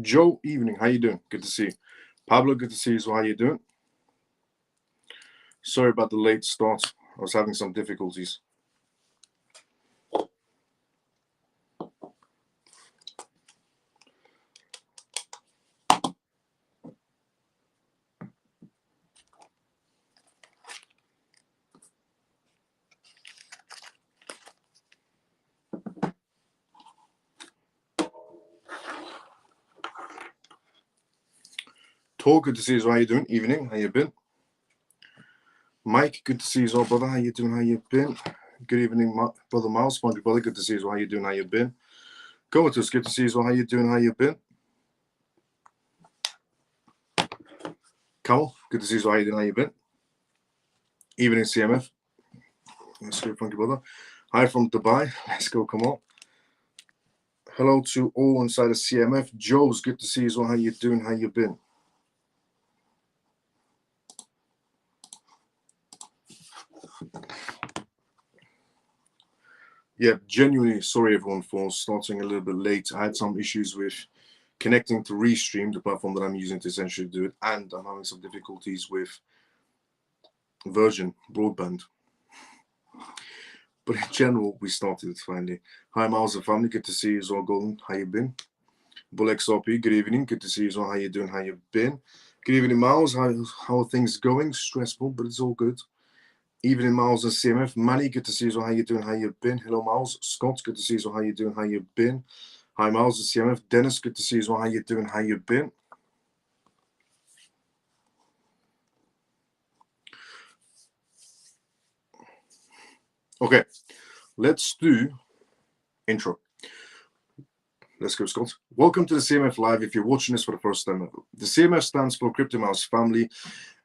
Joe, evening. How you doing? Good to see you. Pablo, good to see you. So how you doing? Sorry about the late start. I was having some difficulties. Tor, good to see you. So how you doing? Evening. How you been? Mike, good to see you as well, brother. How you doing? How you been? Good evening, brother Miles. My brother, good to see you as well. How you doing? How you been? Comatose, good to see you as well. How you doing? How you been? Kamal, good to see you as well. How you doing? How you been? Evening, CMF. Let's go, funky brother. Hi from Dubai. Let's go, Kamal. Hello to all inside of CMF. Joe's good to see you as well. How you doing? How you been? Yeah, genuinely sorry everyone for starting a little bit late. I had some issues with connecting to Restream, the platform that I'm using to essentially do it, and I'm having some difficulties with Virgin broadband. But in general, we started it finally. Hi, Miles and family. Good to see you as well, Golden. How you been? Bull XRP, good evening. Good to see you as well. How you doing? How you been? Good evening, Miles. How are things going? Stressful, but it's all good. Evening, Miles and CMF. Manny, good to see you as well. How you doing? How you been? Hello, Miles. Scott, good to see you as well. How you doing? How you been? Hi, Miles and CMF. Dennis, good to see you as well. How you doing? How you been? Okay, let's do intro. Let's go, Scott. Welcome to the CMF Live. If you're watching this for the first time, the CMF stands for Crypto Miles Family,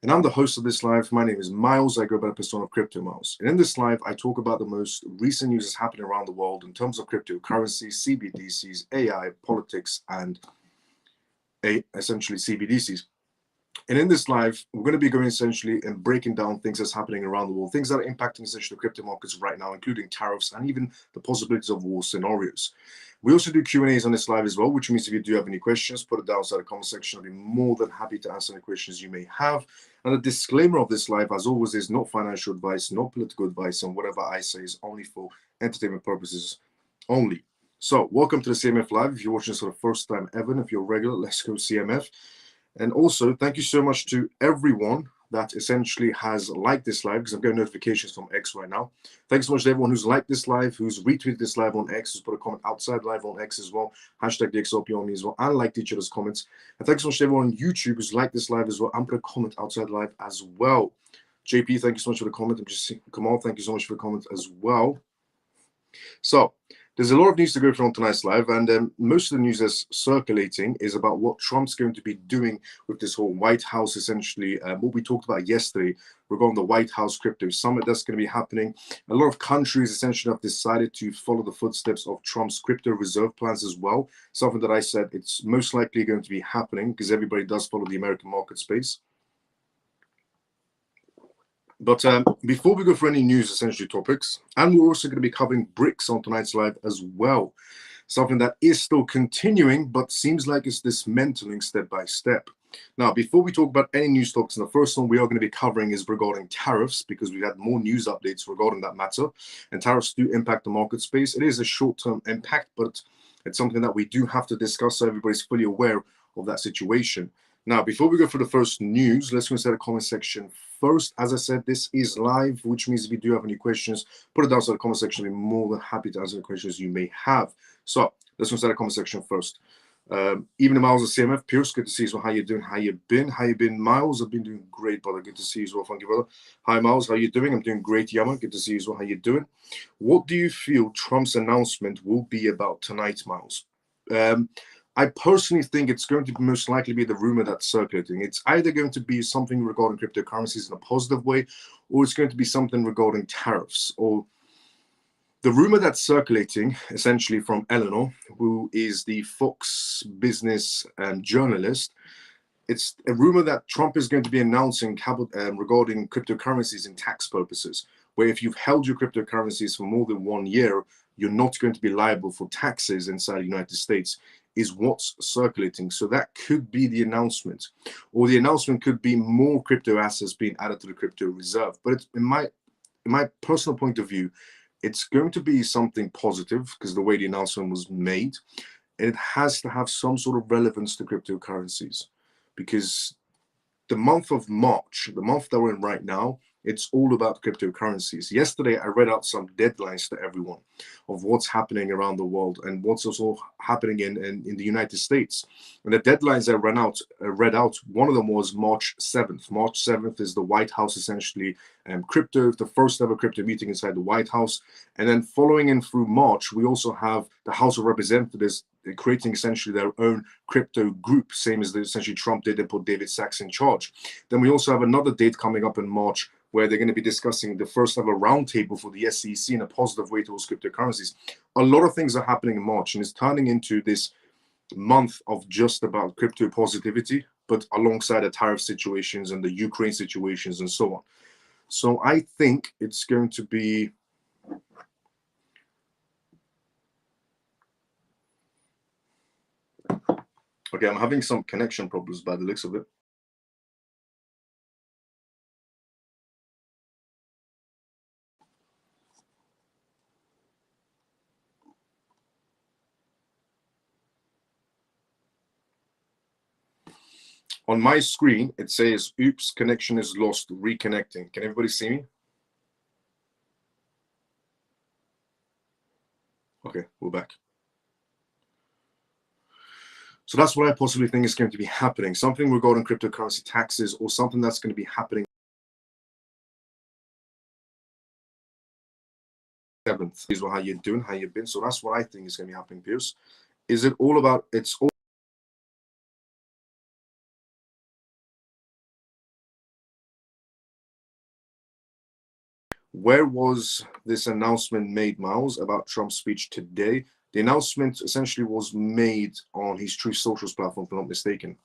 and I'm the host of this live. My name is Miles. I go by the persona of Crypto Miles. And in this live, I talk about the most recent news that's happening around the world in terms of cryptocurrencies, CBDCs, AI, politics, and essentially CBDCs. And in this live, we're going to be going essentially and breaking down things that's happening around the world, things that are impacting essentially the crypto markets right now, including tariffs and even the possibilities of war scenarios. We also do Q&As on this live as well, which means if you do have any questions, put it down inside the comment section. I'll be more than happy to answer any questions you may have. And the disclaimer of this live, as always, is not financial advice, not political advice, and whatever I say is only for entertainment purposes only. So welcome to the CMF Live. If you're watching this for the first time ever, and if you're regular, let's go CMF. And also, thank you so much to everyone that essentially has liked this live, because I'm getting notifications from X right now. Thanks so much to everyone who's liked this live, who's retweeted this live on X, who's put a comment outside live on X as well, hashtag the XRP on me as well, and liked each other's comments. And thanks so much to everyone on YouTube who's liked this live as well, and put a comment outside live as well. JP, thank you so much for the comment. I'm just seeing Kamal, thank you so much for the comment as well. So there's a lot of news to go through on tonight's live, and most of the news that's circulating is about what Trump's going to be doing with this whole White House, essentially, what we talked about yesterday regarding the White House crypto summit that's going to be happening. A lot of countries essentially have decided to follow the footsteps of Trump's crypto reserve plans as well, something that I said it's most likely going to be happening because everybody does follow the American market space. But before we go for any news, essentially topics, and we're also going to be covering Brics on tonight's live as well, something that is still continuing, but seems like it's dismantling step by step. Now, before we talk about any news topics, and the first one we are going to be covering is regarding tariffs, because we had more news updates regarding that matter, and tariffs do impact the market space. It is a short-term impact, but it's something that we do have to discuss so everybody's fully aware of that situation. Now, before we go for the first news, let's go inside the comment section first. As I said, this is live, which means if you do have any questions, put it down in the comment section. I'll be more than happy to answer the questions you may have. So let's go inside the comment section first. Evening, Miles of CMF. Pierce, good to see you as well. How you doing? How you been? How you been, Miles? I've been doing great, brother. Good to see you as well. Thank you, brother. Hi, Miles. How you doing? I'm doing great, Yama. Good to see you as well. How you doing? What do you feel Trump's announcement will be about tonight, Miles? I personally think it's going to most likely be the rumor that's circulating. It's either going to be something regarding cryptocurrencies in a positive way, or it's going to be something regarding tariffs. Or the rumor that's circulating, essentially from Eleanor, who is the Fox business journalist, it's a rumor that Trump is going to be announcing regarding cryptocurrencies in tax purposes, where if you've held your cryptocurrencies for more than 1 year, you're not going to be liable for taxes inside the United States is what's circulating. So that could be the announcement, or the announcement could be more crypto assets being added to the crypto reserve. But in my personal point of view, it's going to be something positive because the way the announcement was made, it has to have some sort of relevance to cryptocurrencies, because the month of March, the month that we're in right now, it's all about cryptocurrencies. Yesterday, I read out some deadlines to everyone of what's happening around the world and what's also happening in the United States. And the deadlines I read out, one of them was March 7th. March 7th is the White House, essentially, the first ever crypto meeting inside the White House. And then following in through March, we also have the House of Representatives creating essentially their own crypto group, same as essentially Trump did and put David Sachs in charge. Then we also have another date coming up in March where they're going to be discussing the first ever roundtable for the SEC in a positive way towards cryptocurrencies. A lot of things are happening in March, and it's turning into this month of just about crypto positivity, but alongside the tariff situations and the Ukraine situations and so on. So I think it's going to be okay. I'm having some connection problems by the looks of it. On my screen, it says, oops, connection is lost, reconnecting. Can everybody see me? Okay, we're back. So that's what I possibly think is going to be happening. Something regarding cryptocurrency taxes, or something that's going to be happening 7th. Is how you're doing, how you've been. So that's what I think is going to be happening, Piers. Is it all about, it's all where was this announcement made, Miles, about Trump's speech today? The announcement essentially was made on his Truth Socials platform, if I'm not mistaken.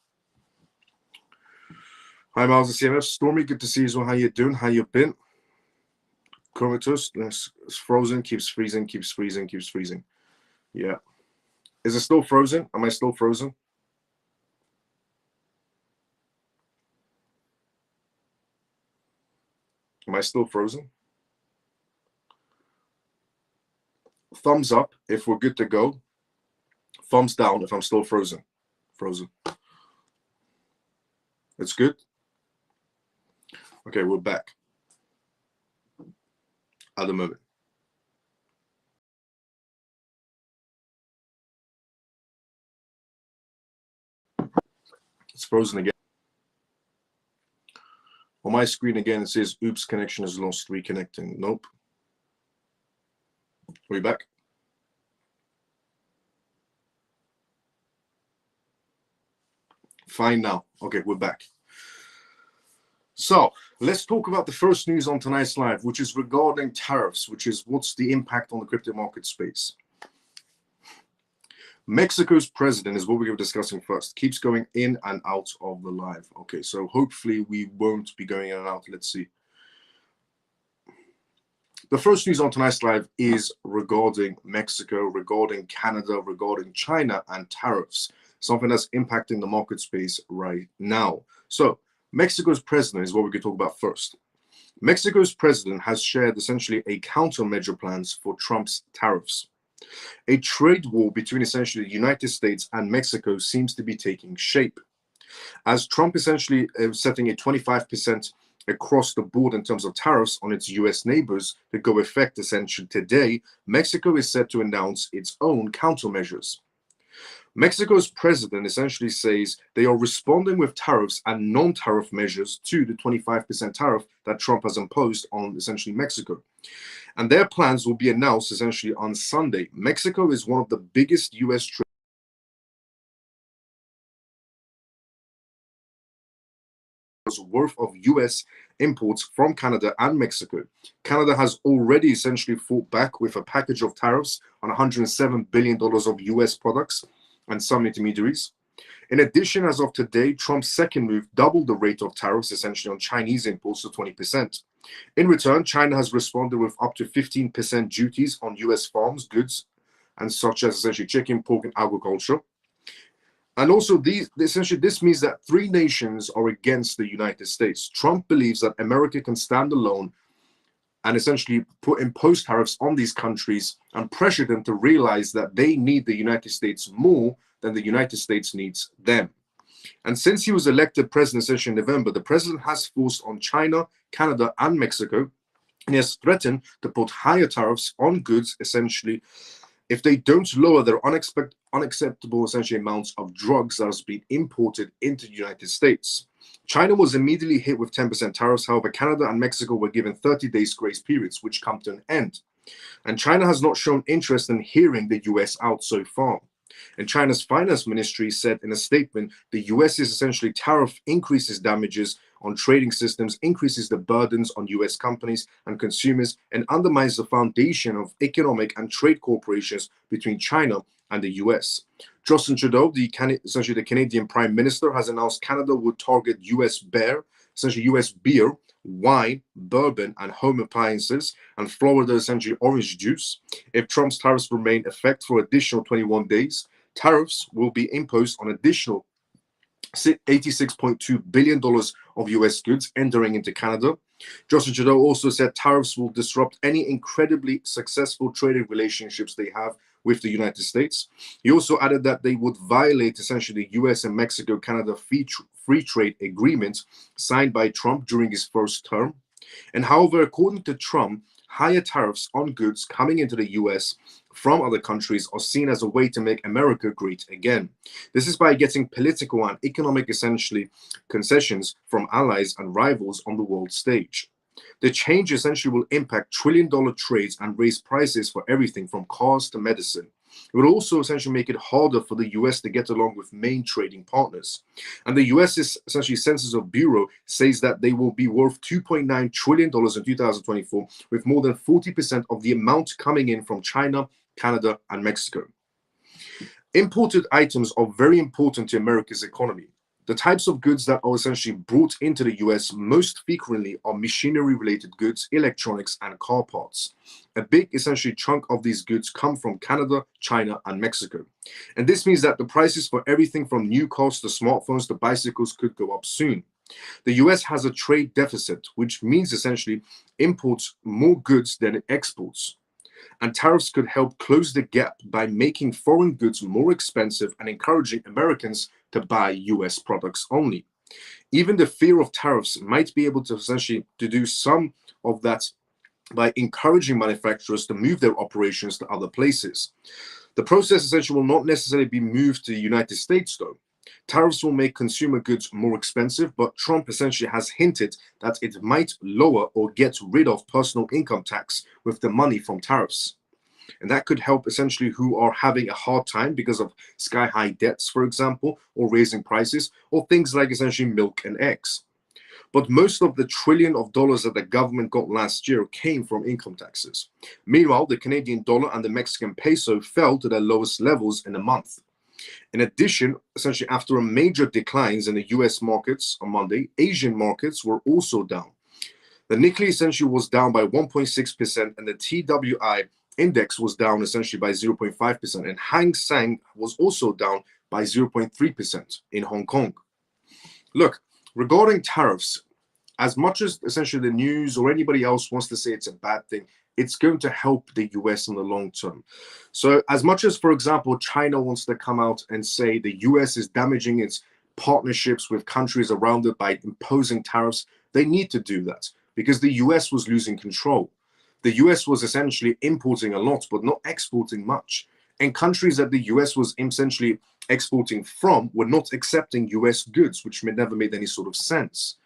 Hi, Miles and CMF. Stormy, good to see you as well. How you doing? How you been? Comatose, it's frozen, keeps freezing, keeps freezing, keeps freezing. Yeah. Is it still frozen? Am I still frozen? Am I still frozen? Thumbs up if we're good to go. Thumbs down if I'm still frozen. Frozen. It's good? Okay, we're back at the moment. It's frozen again. On my screen again, it says, oops, connection is lost, reconnecting. Nope. Are we back? Fine now. Okay, we're back. So let's talk about the first news on tonight's live, which is regarding tariffs, which is what's the impact on the crypto market space. Mexico's president is what we're discussing first. Keeps going in and out of the live. Okay, so hopefully we won't be going in and out. Let's see. The first news on tonight's live is regarding Mexico, regarding Canada, regarding China and tariffs, something that's impacting the market space right now. So Mexico's president is what we're going to talk about first. Mexico's president has shared essentially a countermeasure plans for Trump's tariffs. A trade war between essentially the United States and Mexico seems to be taking shape, as Trump essentially setting a 25% across the board in terms of tariffs on its US neighbors that go effect essentially today. Mexico is set to announce its own countermeasures. Mexico's president essentially says they are responding with tariffs and non-tariff measures to the 25% tariff that Trump has imposed on essentially Mexico. And their plans will be announced essentially on Sunday. Mexico is one of the biggest US trade worth of US imports from Canada and Mexico. Canada has already essentially fought back with a package of tariffs on $107 billion of US products and some intermediaries. In addition, as of today, Trump's second move doubled the rate of tariffs essentially on Chinese imports to 20%. In return, China has responded with up to 15% duties on US farms, goods, and such as essentially chicken, pork, and agriculture. And also, essentially, this means that three nations are against the United States. Trump believes that America can stand alone and essentially impose tariffs on these countries and pressure them to realize that they need the United States more than the United States needs them. And since he was elected president essentially in November, the president has forced on China, Canada, and Mexico, and he has threatened to put higher tariffs on goods essentially if they don't lower their unacceptable essentially amounts of drugs that has been imported into the United States. China was immediately hit with 10% tariffs. However, Canada and Mexico were given 30 days grace periods, which come to an end. And China has not shown interest in hearing the US out so far. And China's finance ministry said in a statement, the US's essentially tariff increases damages on trading systems, increases the burdens on US companies and consumers, and undermines the foundation of economic and trade cooperations between China and the US. Justin Trudeau, essentially the Canadian Prime Minister, has announced Canada would target US beer, wine, bourbon, and home appliances, and Florida essentially orange juice. If Trump's tariffs remain in effect for additional 21 days, tariffs will be imposed on additional $86.2 billion of US goods entering into Canada. Justin Trudeau also said tariffs will disrupt any incredibly successful trading relationships they have with the United States. He also added that they would violate essentially the US and Mexico-Canada free trade agreement signed by Trump during his first term. And however, according to Trump, higher tariffs on goods coming into the US from other countries are seen as a way to make America great again. This is by getting political and economic essentially concessions from allies and rivals on the world stage. The change essentially will impact trillion-dollar trades and raise prices for everything from cars to medicine. It will also essentially make it harder for the US to get along with main trading partners. And the US's essentially Census Bureau says that they will be worth $2.9 trillion in 2024, with more than 40% of the amount coming in from China, Canada, and Mexico. Imported items are very important to America's economy. The types of goods that are essentially brought into the US most frequently are machinery-related goods, electronics, and car parts. A big essentially chunk of these goods come from Canada, China, and Mexico. And this means that the prices for everything from new cars to smartphones to bicycles could go up soon. The US has a trade deficit, which means essentially imports more goods than it exports. And tariffs could help close the gap by making foreign goods more expensive and encouraging Americans to buy US products only. Even the fear of tariffs might be able to essentially to do some of that by encouraging manufacturers to move their operations to other places. The process essentially will not necessarily be moved to the United States, though. Tariffs will make consumer goods more expensive, but Trump essentially has hinted that it might lower or get rid of personal income tax with the money from tariffs. And that could help essentially who are having a hard time because of sky-high debts, for example, or raising prices, or things like essentially milk and eggs. But most of the $1 trillion that the government got last year came from income taxes. Meanwhile, the Canadian dollar and the Mexican peso fell to their lowest levels in a month. In addition, essentially after a major declines in the US markets on Monday, Asian markets were also down. The Nikkei essentially was down by 1.6%, and the TWI index was down essentially by 0.5%, and Hang Seng was also down by 0.3% in Hong Kong. Look, regarding tariffs, as much as essentially the news or anybody else wants to say it's a bad thing, it's going to help the US in the long term. So as much as, for example, China wants to come out and say the US is damaging its partnerships with countries around it by imposing tariffs, they need to do that because the US was losing control. The US was essentially importing a lot, but not exporting much. And countries that the US was essentially exporting from were not accepting US goods, which never made any sort of sense.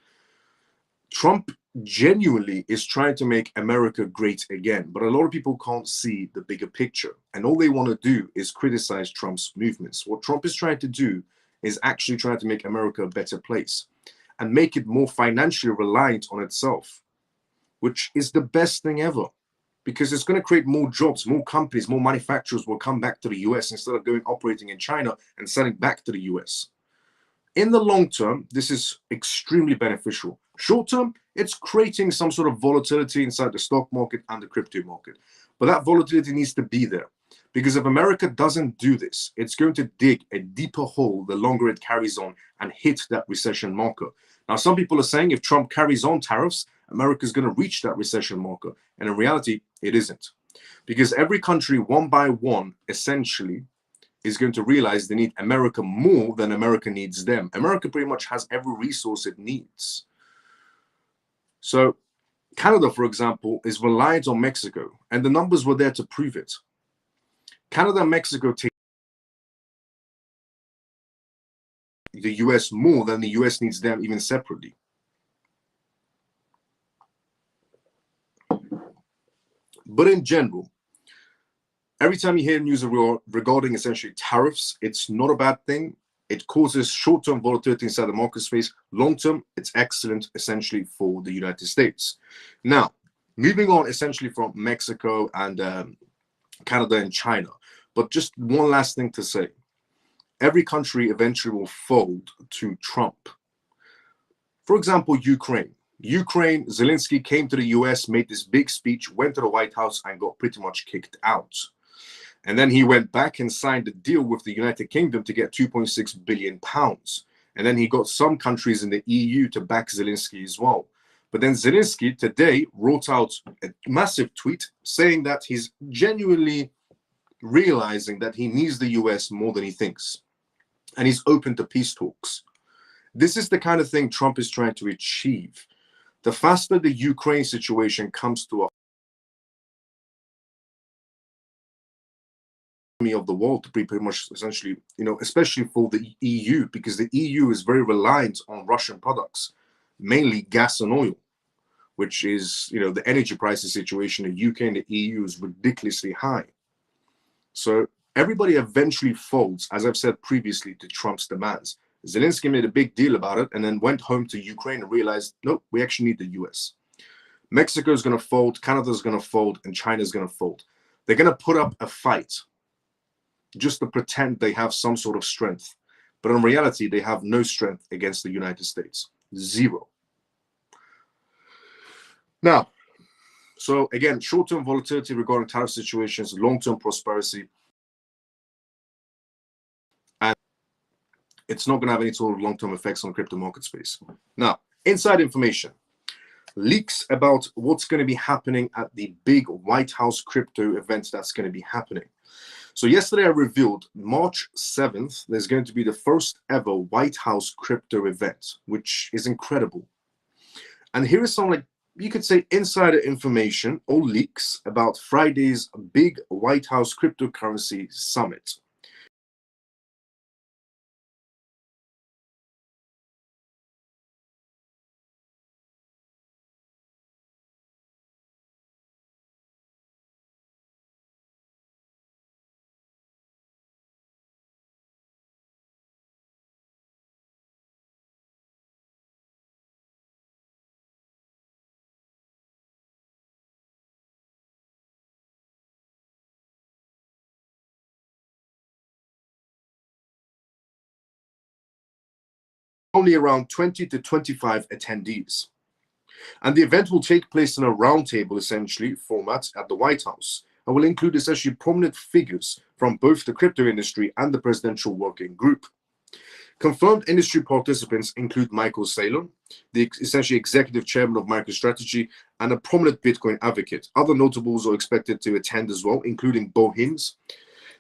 Trump genuinely is trying to make America great again, but a lot of people can't see the bigger picture. And all they want to do is criticize Trump's movements. What Trump is trying to do is actually trying to make America a better place and make it more financially reliant on itself, which is the best thing ever, because it's going to create more jobs, more companies, more manufacturers will come back to the US instead of going operating in China and selling back to the US. In the long term, this is extremely beneficial. Short term, it's creating some sort of volatility inside the stock market and the crypto market. But that volatility needs to be there Because if America doesn't do this, it's going to dig a deeper hole the longer it carries on and hit that recession marker. Now, some people are saying if Trump carries on tariffs, America is going to reach that recession marker. And in reality, it isn't. Because every country, one by one, essentially, is going to realize they need America more than America needs them. America pretty much has every resource it needs. So Canada, for example, is reliant on Mexico, and the numbers were there to prove it. Canada and Mexico take the US more than the US needs them, even separately. But in general, every time you hear news regarding essentially tariffs, it's not a bad thing. It causes short-term volatility inside the market space. Long-term, it's excellent essentially for the United States. Now, moving on essentially from Mexico and Canada and China, but just one last thing to say. Every country eventually will fold to Trump. For example, Ukraine. Zelensky came to the US, made this big speech, went to the White House and got pretty much kicked out. And then he went back and signed a deal with the United Kingdom to get 2.6 billion pounds. And then he got some countries in the EU to back Zelensky as well. But then Zelensky today wrote out a massive tweet saying that he's genuinely realizing that he needs the US more than he thinks. And he's open to peace talks. This is the kind of thing Trump is trying to achieve. The faster the Ukraine situation comes to a of the world to be pretty much essentially, especially for the EU, because the EU is very reliant on Russian products, mainly gas and oil, which is, the energy prices situation in the UK and the EU is ridiculously high. So everybody eventually folds, as I've said previously, to Trump's demands. Zelensky made a big deal about it and then went home to Ukraine and realized, nope, we actually need the US. Mexico is going to fold, Canada is going to fold, and China is going to fold. They're going to put up a fight just to pretend they have some sort of strength. But in reality, they have no strength against the United States. Zero. Now, so again, short-term volatility regarding tariff situations, long-term prosperity, and it's not going to have any sort of long-term effects on the crypto market space. Now, inside information. Leaks about what's going to be happening at the big White House crypto event that's going to be happening. So yesterday I revealed March 7th, there's going to be the first ever White House crypto event, which is incredible. And here is some, you could say, insider information or leaks about Friday's big White House cryptocurrency summit. Only around 20 to 25 attendees. And the event will take place in a roundtable, essentially, format at the White House, and will include essentially prominent figures from both the crypto industry and the presidential working group. Confirmed industry participants include Michael Saylor, the essentially executive chairman of MicroStrategy, and a prominent Bitcoin advocate. Other notables are expected to attend as well, including Bo Hins,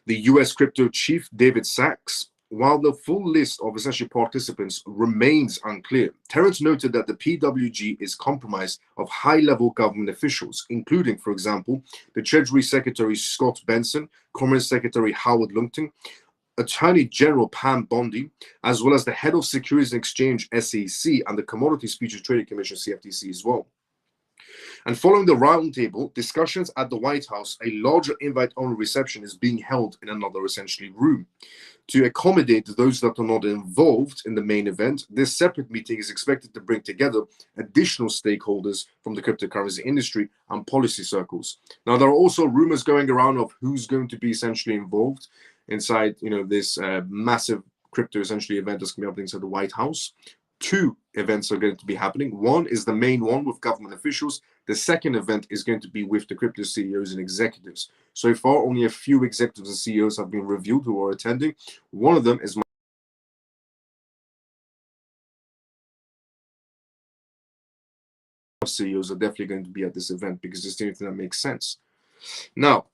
the US crypto chief David Sachs. While the full list of essential participants remains unclear, Terrence noted that the PWG is comprised of high-level government officials, including, for example, the Treasury Secretary Scott Benson, Commerce Secretary Howard Lutnick, Attorney General Pam Bondi, as well as the head of Securities and Exchange SEC and the Commodities Futures Trading Commission CFTC as well. And following the roundtable discussions at the White House, a larger invite-only reception is being held in another essentially room. To accommodate those that are not involved in the main event, this separate meeting is expected to bring together additional stakeholders from the cryptocurrency industry and policy circles. Now, there are also rumors going around of who's going to be essentially involved inside, this massive crypto essentially event that's going to be happening inside the White House. Two events are going to be happening. One is the main one with government officials. The second event is going to be with the crypto CEOs and executives. So far, only a few executives and CEOs have been revealed who are attending. One of them is CEOs are definitely going to be at this event because it's the only thing that makes sense. Now,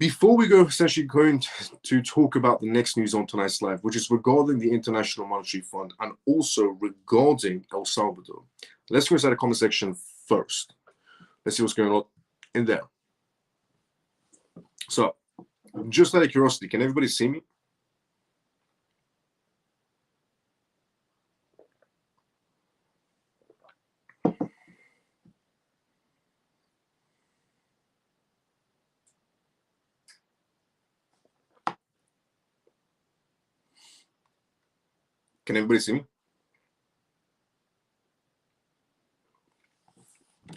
before we go essentially going to talk about the next news on tonight's live, which is regarding the International Monetary Fund and also regarding El Salvador, let's go inside the comment section first. Let's see what's going on in there. So, just out of curiosity, can everybody see me? Can everybody see me?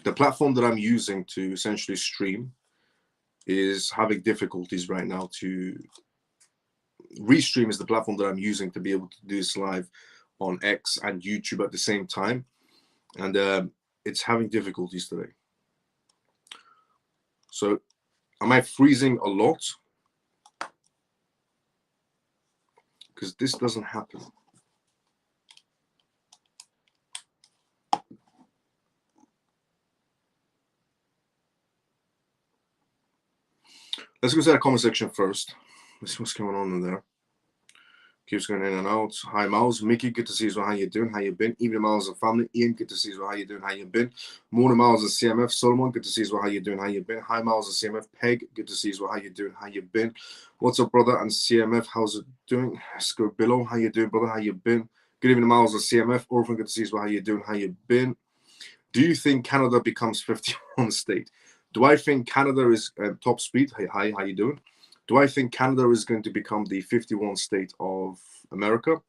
The platform that I'm using to essentially stream is having difficulties right now. To Restream is the platform that I'm using to be able to do this live on X and YouTube at the same time, and it's having difficulties today. So am I freezing a lot? Because this doesn't happen. Let's go to the comment section first. Let's see what's going on in there. Keeps going in and out. Hi, Miles. Mickey, good to see you as well. How you doing? How you been? Evening, Miles and family. Ian, good to see you as well. How you doing? How you been? Morning, Miles and CMF. Solomon, good to see you as well. How you doing? How you been? Hi, Miles and CMF. Peg, good to see you as well. How you doing? How you been? What's up, brother? And CMF, how's it doing? Let's go below. How you doing, brother? How you been? Good evening, Miles and CMF. Orphan, good to see you as well. How you doing? How you been? Do you think Canada becomes 51 state? Do I think Canada is top speed? Hi, how you doing? Do I think Canada is going to become the 51 state of America?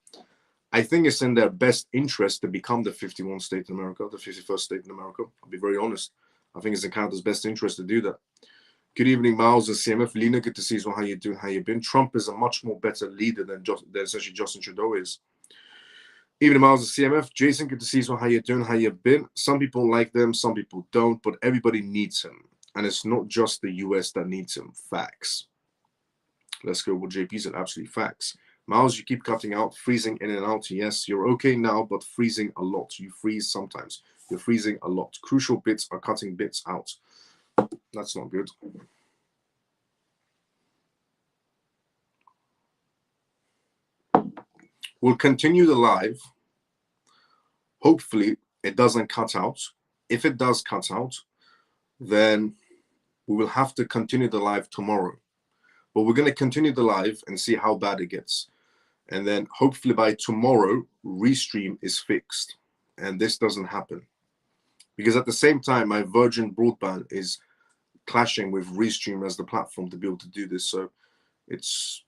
I think it's in their best interest to become the 51 state in America, the 51st state in America. I'll be very honest. I think it's in Canada's best interest to do that. Good evening, Miles and CMF. Lena, good to see you. How you doing? How you been? Trump is a much more better leader than essentially Justin Trudeau is. Evening, Miles and CMF. Jason, good to see you. How you doing? How you been? Some people like them, some people don't, but everybody needs him. And it's not just the US that needs him. Facts. Let's go with JP said. Absolutely facts. Miles, you keep cutting out, freezing in and out. Yes, you're okay now, but freezing a lot. You freeze sometimes. You're freezing a lot. Crucial bits are cutting bits out. That's not good. We'll continue the live. Hopefully, it doesn't cut out. If it does cut out, then we will have to continue the live tomorrow. But we're going to continue the live and see how bad it gets. And then hopefully by tomorrow, Restream is fixed. And this doesn't happen. Because at the same time, my Virgin broadband is clashing with Restream as the platform to be able to do this. So there's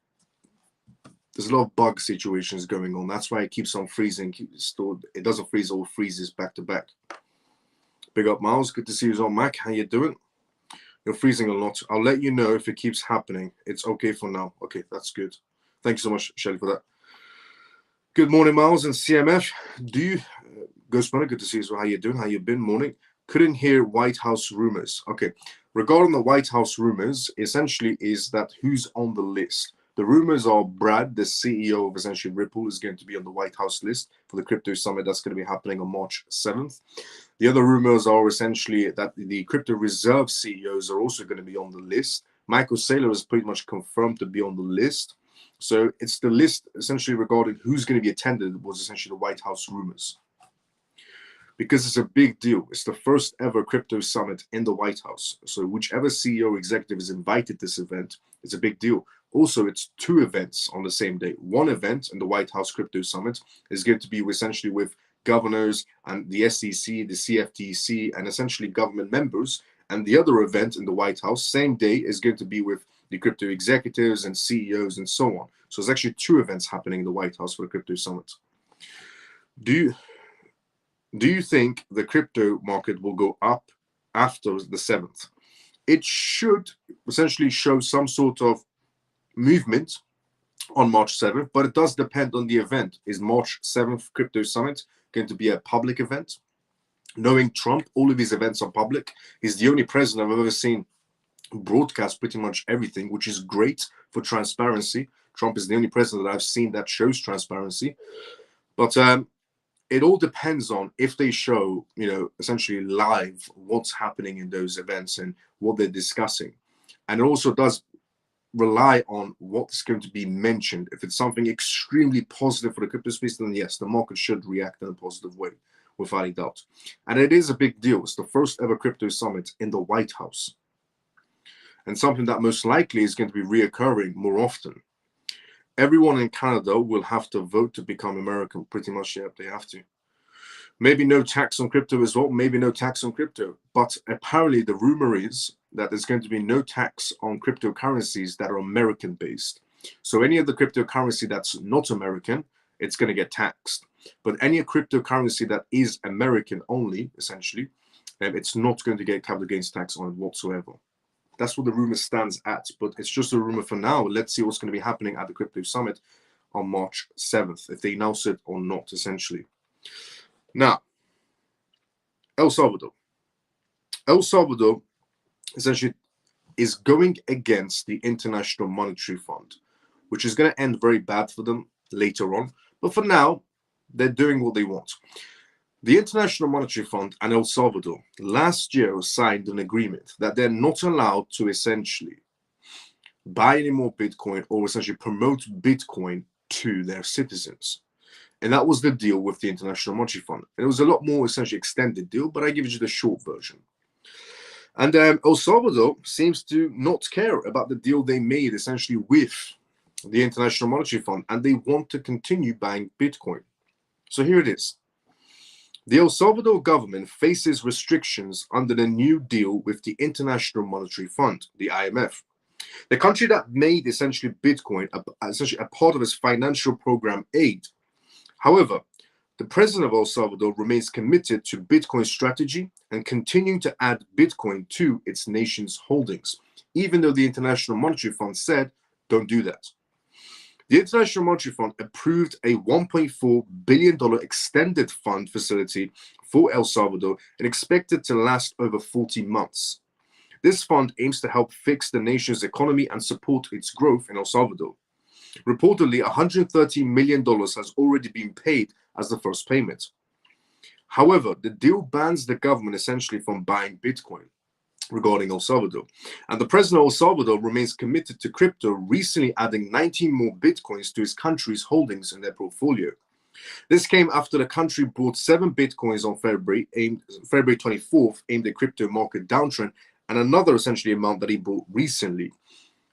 a lot of bug situations going on. That's why it keeps on freezing. It doesn't freeze, all freezes back to back. Big up, Miles. Good to see you on Mac. How you doing? You're freezing a lot. I'll let you know if it keeps happening. It's okay for now. Okay, that's good. Thank you so much, Shelly, for that. Good morning, Miles and CMF. Do you, Ghost Runner, good to see you. So how you doing? How you been? Morning. Couldn't hear White House rumors. Okay, regarding the White House rumors, essentially is that who's on the list. The rumors are Brad, the CEO of essentially Ripple, is going to be on the White House list for the crypto summit that's going to be happening on March 7th. The other rumors are essentially that the crypto reserve CEOs are also going to be on the list. Michael Saylor is pretty much confirmed to be on the list. So it's the list essentially regarding who's going to be attended was essentially the White House rumors. Because it's a big deal. It's the first ever crypto summit in the White House. So whichever CEO executive is invited to this event, it's a big deal. Also, it's two events on the same day. One event in the White House Crypto Summit is going to be essentially with governors and the SEC, the CFTC, and essentially government members. And the other event in the White House, same day, is going to be with the crypto executives and CEOs and so on. So it's actually two events happening in the White House for the Crypto Summit. Do you think the crypto market will go up after the 7th? It should essentially show some sort of movement on March 7th, but it does depend on the event. Is March 7th Crypto Summit going to be a public event? Knowing Trump, all of his events are public. He's the only president I've ever seen broadcast pretty much everything, which is great for transparency. Trump is the only president that I've seen that shows transparency. But it all depends on if they show, essentially live what's happening in those events and what they're discussing. And it also does rely on what's going to be mentioned. If it's something extremely positive for the crypto space, then yes, the market should react in a positive way, without any doubt. And it is a big deal. It's the first ever crypto summit in the White House, and something that most likely is going to be reoccurring more often. Everyone in Canada will have to vote to become American, pretty much. Yeah, they have to. Maybe no tax on crypto as well, maybe no tax on crypto. But apparently the rumor is that there's going to be no tax on cryptocurrencies that are American-based. So any of the cryptocurrency that's not American, it's going to get taxed. But any cryptocurrency that is American only, essentially, it's not going to get capital gains tax on it whatsoever. That's what the rumor stands at, but it's just a rumor for now. Let's see what's going to be happening at the Crypto Summit on March 7th, if they announce it or not, essentially. Now, El Salvador. El Salvador essentially is going against the International Monetary Fund, which is going to end very bad for them later on. But for now, they're doing what they want. The International Monetary Fund and El Salvador last year signed an agreement that they're not allowed to essentially buy any more Bitcoin or essentially promote Bitcoin to their citizens. And that was the deal with the International Monetary Fund. And it was a lot more essentially extended deal, but I give you the short version. And El Salvador seems to not care about the deal they made essentially with the International Monetary Fund, and they want to continue buying Bitcoin. So here it is. The El Salvador government faces restrictions under the new deal with the International Monetary Fund, the IMF. The country that made essentially Bitcoin essentially a part of its financial program aid. However, the president of El Salvador remains committed to Bitcoin strategy and continuing to add Bitcoin to its nation's holdings, even though the International Monetary Fund said, don't do that. The International Monetary Fund approved a $1.4 billion extended fund facility for El Salvador and expected to last over 40 months. This fund aims to help fix the nation's economy and support its growth in El Salvador. Reportedly, $130 million has already been paid as the first payment. However, the deal bans the government essentially from buying Bitcoin regarding El Salvador. And the president of El Salvador remains committed to crypto, recently adding 19 more Bitcoins to his country's holdings in their portfolio. This came after the country bought 7 Bitcoins on February 24th, aimed at crypto market downtrend, and another essentially amount that he bought recently.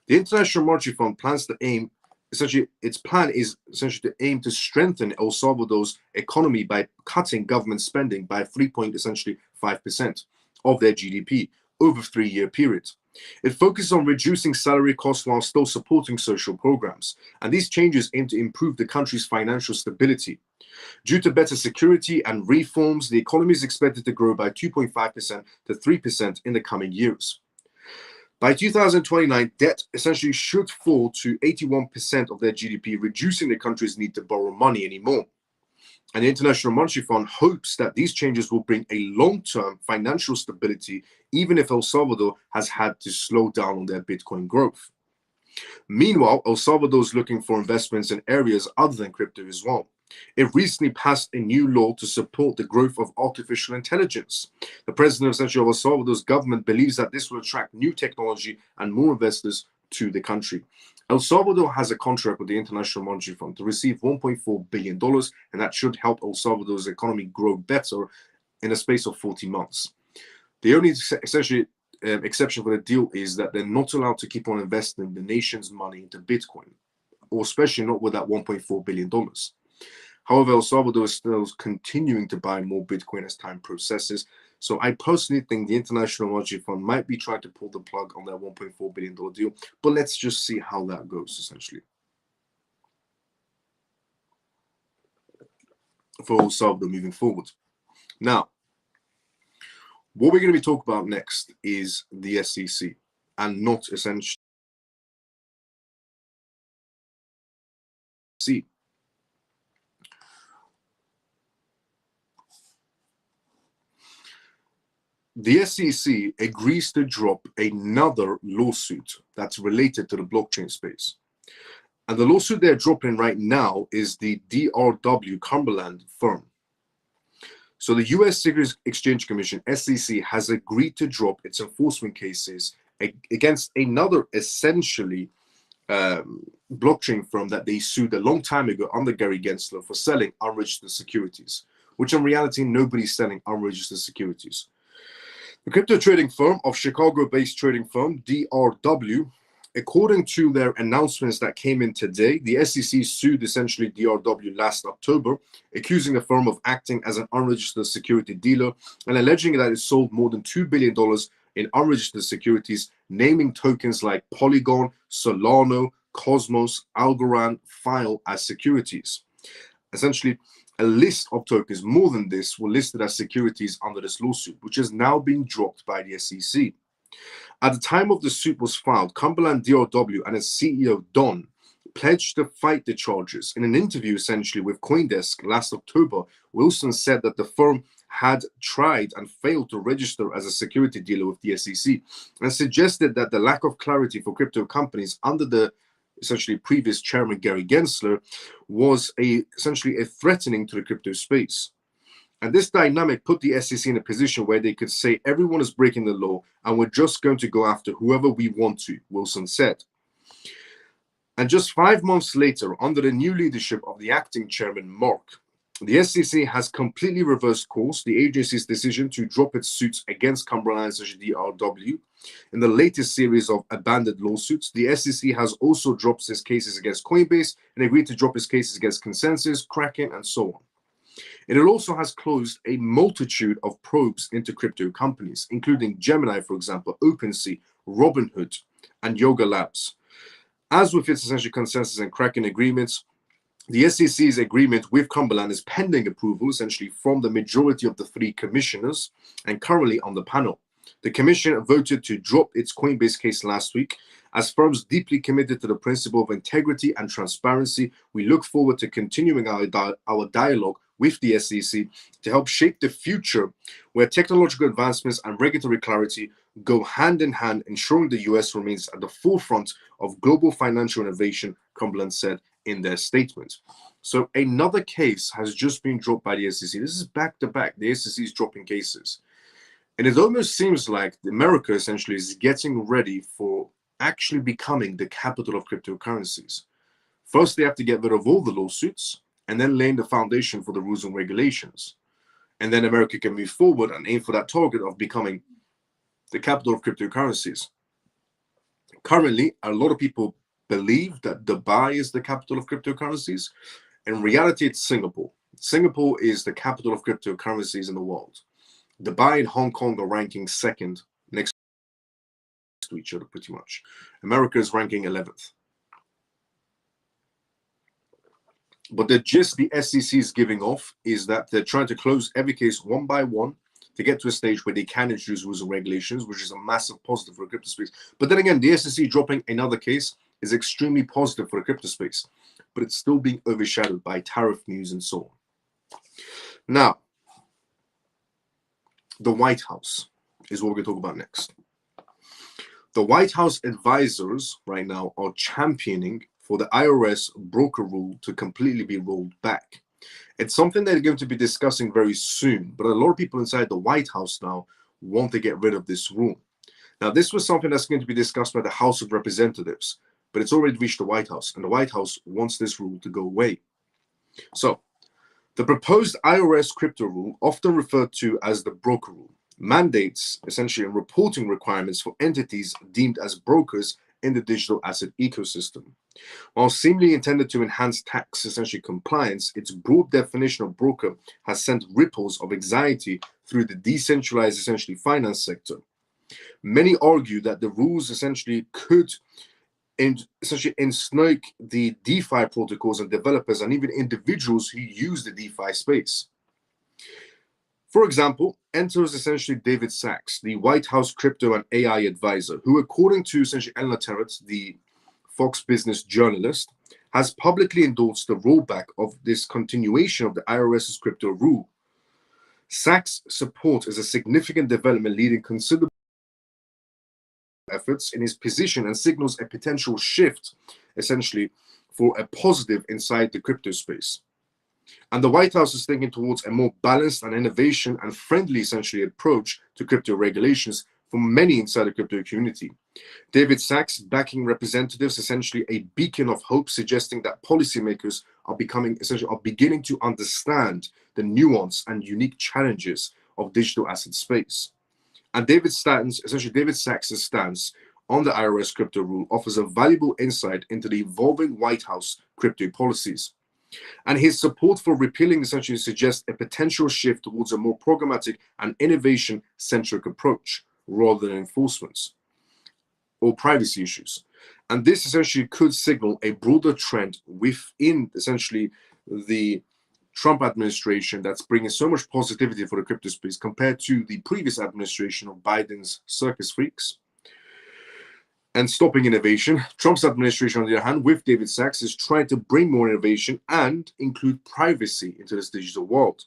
The International Monetary Fund plans to aim, essentially, its plan is essentially to aim to strengthen El Salvador's economy by cutting government spending by 3.5% of their GDP over a 3-year period. It focuses on reducing salary costs while still supporting social programs, and these changes aim to improve the country's financial stability. Due to better security and reforms, the economy is expected to grow by 2.5% to 3% in the coming years. By 2029, debt essentially should fall to 81% of their GDP, reducing the country's need to borrow money anymore. And the International Monetary Fund hopes that these changes will bring a long-term financial stability, even if El Salvador has had to slow down on their Bitcoin growth. Meanwhile, El Salvador is looking for investments in areas other than crypto as well. It recently passed a new law to support the growth of artificial intelligence. The president of El Salvador's government believes that this will attract new technology and more investors to the country. El Salvador has a contract with the International Monetary Fund to receive $1.4 billion, and that should help El Salvador's economy grow better in a space of 40 months. The only essentially exception for the deal is that they're not allowed to keep on investing the nation's money into Bitcoin, or especially not with that $1.4 billion. However, El Salvador is still continuing to buy more Bitcoin as time processes. So I personally think the International Monetary Fund might be trying to pull the plug on that $1.4 billion deal. But let's just see how that goes, essentially, for El Salvador moving forward. Now, what we're going to be talking about next is the SEC, and not essentially. the SEC agrees to drop another lawsuit that's related to the blockchain space. And the lawsuit they're dropping right now is the DRW Cumberland firm. So the US Securities Exchange Commission, SEC, has agreed to drop its enforcement cases against another essentially blockchain firm that they sued a long time ago under Gary Gensler for selling unregistered securities, which in reality, nobody's selling unregistered securities. The crypto trading firm of Chicago-based trading firm, DRW, according to their announcements that came in today, the SEC sued essentially DRW last October, accusing the firm of acting as an unregistered security dealer and alleging that it sold more than $2 billion in unregistered securities, naming tokens like Polygon, Solana, Cosmos, Algorand, File as securities. Essentially, a list of tokens more than this were listed as securities under this lawsuit, which is now being dropped by the SEC. At the time of the suit was filed, Cumberland DRW and its CEO, Don, pledged to fight the charges. In an interview essentially with CoinDesk last October, Wilson said that the firm had tried and failed to register as a security dealer with the SEC and suggested that the lack of clarity for crypto companies under the essentially previous chairman Gary Gensler was essentially a threatening to the crypto space. And this dynamic put the SEC in a position where they could say everyone is breaking the law and we're just going to go after whoever we want to, Wilson said. And just 5 months later, under the new leadership of the acting chairman, Mark, the SEC has completely reversed course, the agency's decision to drop its suits against Cumberland DRW. In the latest series of abandoned lawsuits, the SEC has also dropped its cases against Coinbase and agreed to drop its cases against Consensus, Kraken, and so on. It also has closed a multitude of probes into crypto companies, including Gemini, for example, OpenSea, Robinhood, and Yoga Labs. As with its essentially Consensus and Kraken agreements, the SEC's agreement with Cumberland is pending approval, essentially, from the majority of the 3 commissioners and currently on the panel. The commission voted to drop its Coinbase case last week. As firms deeply committed to the principle of integrity and transparency, we look forward to continuing our dialogue with the SEC to help shape the future where technological advancements and regulatory clarity go hand in hand, ensuring the US remains at the forefront of global financial innovation, Cumberland said in their statement. So another case has just been dropped by the SEC. This is back to back. The SEC is dropping cases. And it almost seems like America essentially is getting ready for actually becoming the capital of cryptocurrencies. First, they have to get rid of all the lawsuits and then laying the foundation for the rules and regulations. And then America can move forward and aim for that target of becoming the capital of cryptocurrencies. Currently, a lot of people believe that Dubai is the capital of cryptocurrencies. In reality, it's Singapore. Singapore is the capital of cryptocurrencies in the world. Dubai and Hong Kong are ranking second, next to each other pretty much. America is ranking 11th. But the gist the SEC is giving off is that they're trying to close every case one by one to get to a stage where they can introduce rules and regulations, which is a massive positive for the crypto space. But then again, the SEC dropping another case is extremely positive for the crypto space, but it's still being overshadowed by tariff news and so on. Now, the White House is what we're going to talk about next. The White House advisors right now are championing for the IRS broker rule to completely be rolled back. It's something they're going to be discussing very soon, but a lot of people inside the White House now want to get rid of this rule. Now, this was something that's going to be discussed by the House of Representatives, but it's already reached the White House, and the White House wants this rule to go away. So, the proposed IRS crypto rule, often referred to as the broker rule, mandates essentially reporting requirements for entities deemed as brokers in the digital asset ecosystem. While seemingly intended to enhance tax essentially compliance, its broad definition of broker has sent ripples of anxiety through the decentralized essentially finance sector. Many argue that the rules essentially could essentially ensnake the DeFi protocols and developers and even individuals who use the DeFi space. For example, enters essentially David Sachs, the White House crypto and AI advisor, who, according to essentially Elena Terrett, the Fox Business journalist, has publicly endorsed the rollback of this continuation of the IRS's crypto rule. Sachs' support is a significant development leading considerable efforts in his position and signals a potential shift, essentially, for a positive inside the crypto space. And the White House is thinking towards a more balanced and innovation and friendly, essentially, approach to crypto regulations for many inside the crypto community. David Sachs backing representatives, essentially a beacon of hope, suggesting that policymakers are beginning to understand the nuance and unique challenges of digital asset space. And David Sachs' stance on the IRS crypto rule offers a valuable insight into the evolving White House crypto policies. And his support for repealing essentially suggests a potential shift towards a more programmatic and innovation-centric approach rather than enforcements or privacy issues. And this essentially could signal a broader trend within essentially the Trump administration that's bringing so much positivity for the crypto space compared to the previous administration of Biden's circus freaks and stopping innovation. Trump's administration, on the other hand, with David Sachs, is trying to bring more innovation and include privacy into this digital world.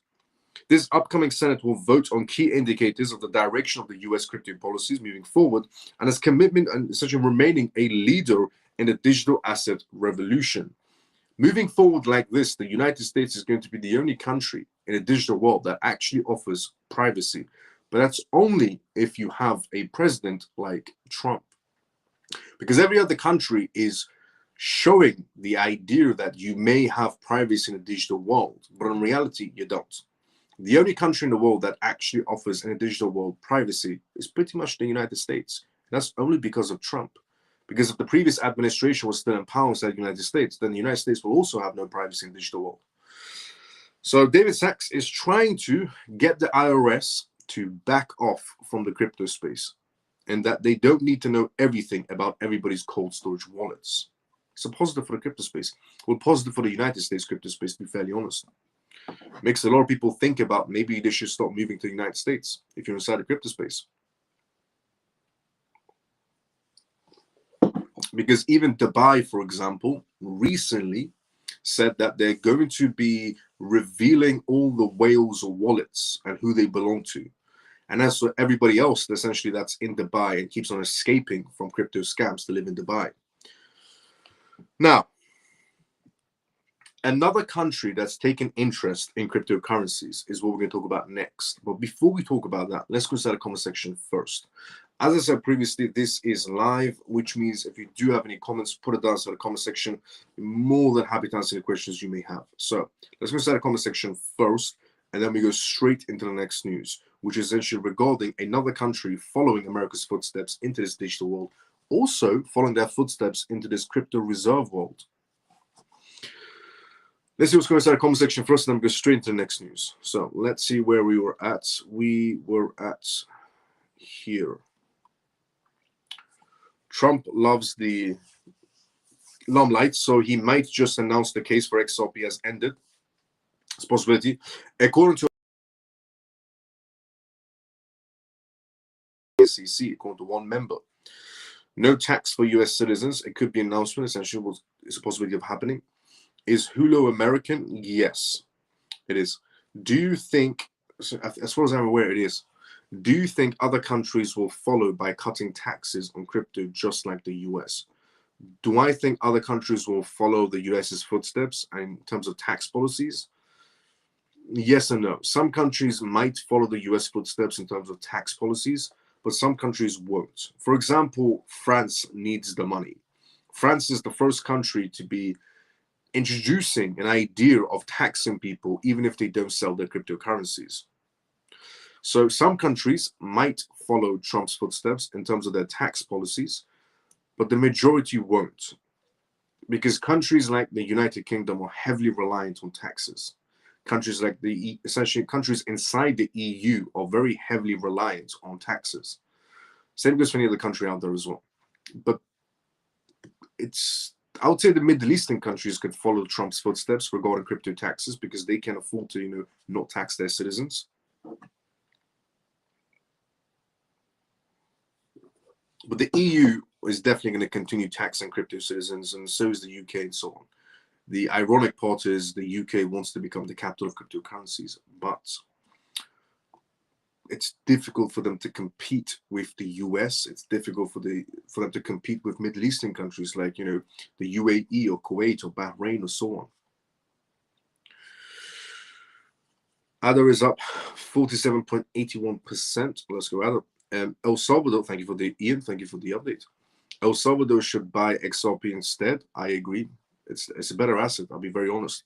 This upcoming Senate will vote on key indicators of the direction of the US crypto policies moving forward and its commitment and essentially remaining a leader in the digital asset revolution. Moving forward like this, the United States is going to be the only country in a digital world that actually offers privacy. But that's only if you have a president like Trump. Because every other country is showing the idea that you may have privacy in a digital world, but in reality, you don't. The only country in the world that actually offers in a digital world privacy is pretty much the United States. That's only because of Trump. Because if the previous administration was still in power inside the United States, then the United States will also have no privacy in the digital world. So David Sachs is trying to get the IRS to back off from the crypto space and that they don't need to know everything about everybody's cold storage wallets. It's a positive for the crypto space. Well, positive for the United States crypto space, to be fairly honest. Makes a lot of people think about maybe they should stop moving to the United States if you're inside the crypto space. Because even Dubai, for example, recently said that they're going to be revealing all the whales or wallets and who they belong to. And as for everybody else, essentially that's in Dubai and keeps on escaping from crypto scams to live in Dubai. Now, another country that's taken interest in cryptocurrencies is what we're going to talk about next. But before we talk about that, let's go to the comment section first. As I said previously, this is live, which means if you do have any comments, put it down in the comment section. I'm more than happy to answer any questions you may have. So let's go to the comment section first, and then we go straight into the next news, which is essentially regarding another country following America's footsteps into this digital world, also following their footsteps into this crypto reserve world. Let's see what's going on in the comment section first, and then go straight into the next news. So let's see where we were at. We were at here. Trump loves the limelight, so he might just announce the case for XRP has ended. It's a possibility. According to USDC, according to one member, no tax for US citizens. It could be an announcement, essentially what is a possibility of happening. Is Hulu American? Yes, it is. Do you think, as far as I'm aware, it is. Do you think other countries will follow by cutting taxes on crypto just like the US? Do I think other countries will follow the US's footsteps in terms of tax policies? Yes and no. Some countries might follow the US footsteps in terms of tax policies, but some countries won't. For example, France needs the money. France is the first country to be introducing an idea of taxing people even if they don't sell their cryptocurrencies. So some countries might follow Trump's footsteps in terms of their tax policies, but the majority won't, because countries like the United Kingdom are heavily reliant on taxes. Countries like essentially countries inside the EU are very heavily reliant on taxes. Same goes for any other country out there as well. But I would say the Middle Eastern countries could follow Trump's footsteps regarding crypto taxes because they can afford to, not tax their citizens. But the EU is definitely going to continue taxing crypto citizens, and so is the UK and so on. The ironic part is the UK wants to become the capital of cryptocurrencies, but it's difficult for them to compete with the US. It's difficult for them to compete with Middle Eastern countries like, you know, the UAE or Kuwait or Bahrain or so on. ADA is up 47.81%. Let's go ADA. El Salvador, thank you for the Ian, thank you for the update. El Salvador should buy XRP instead. I agree. It's a better asset, I'll be very honest.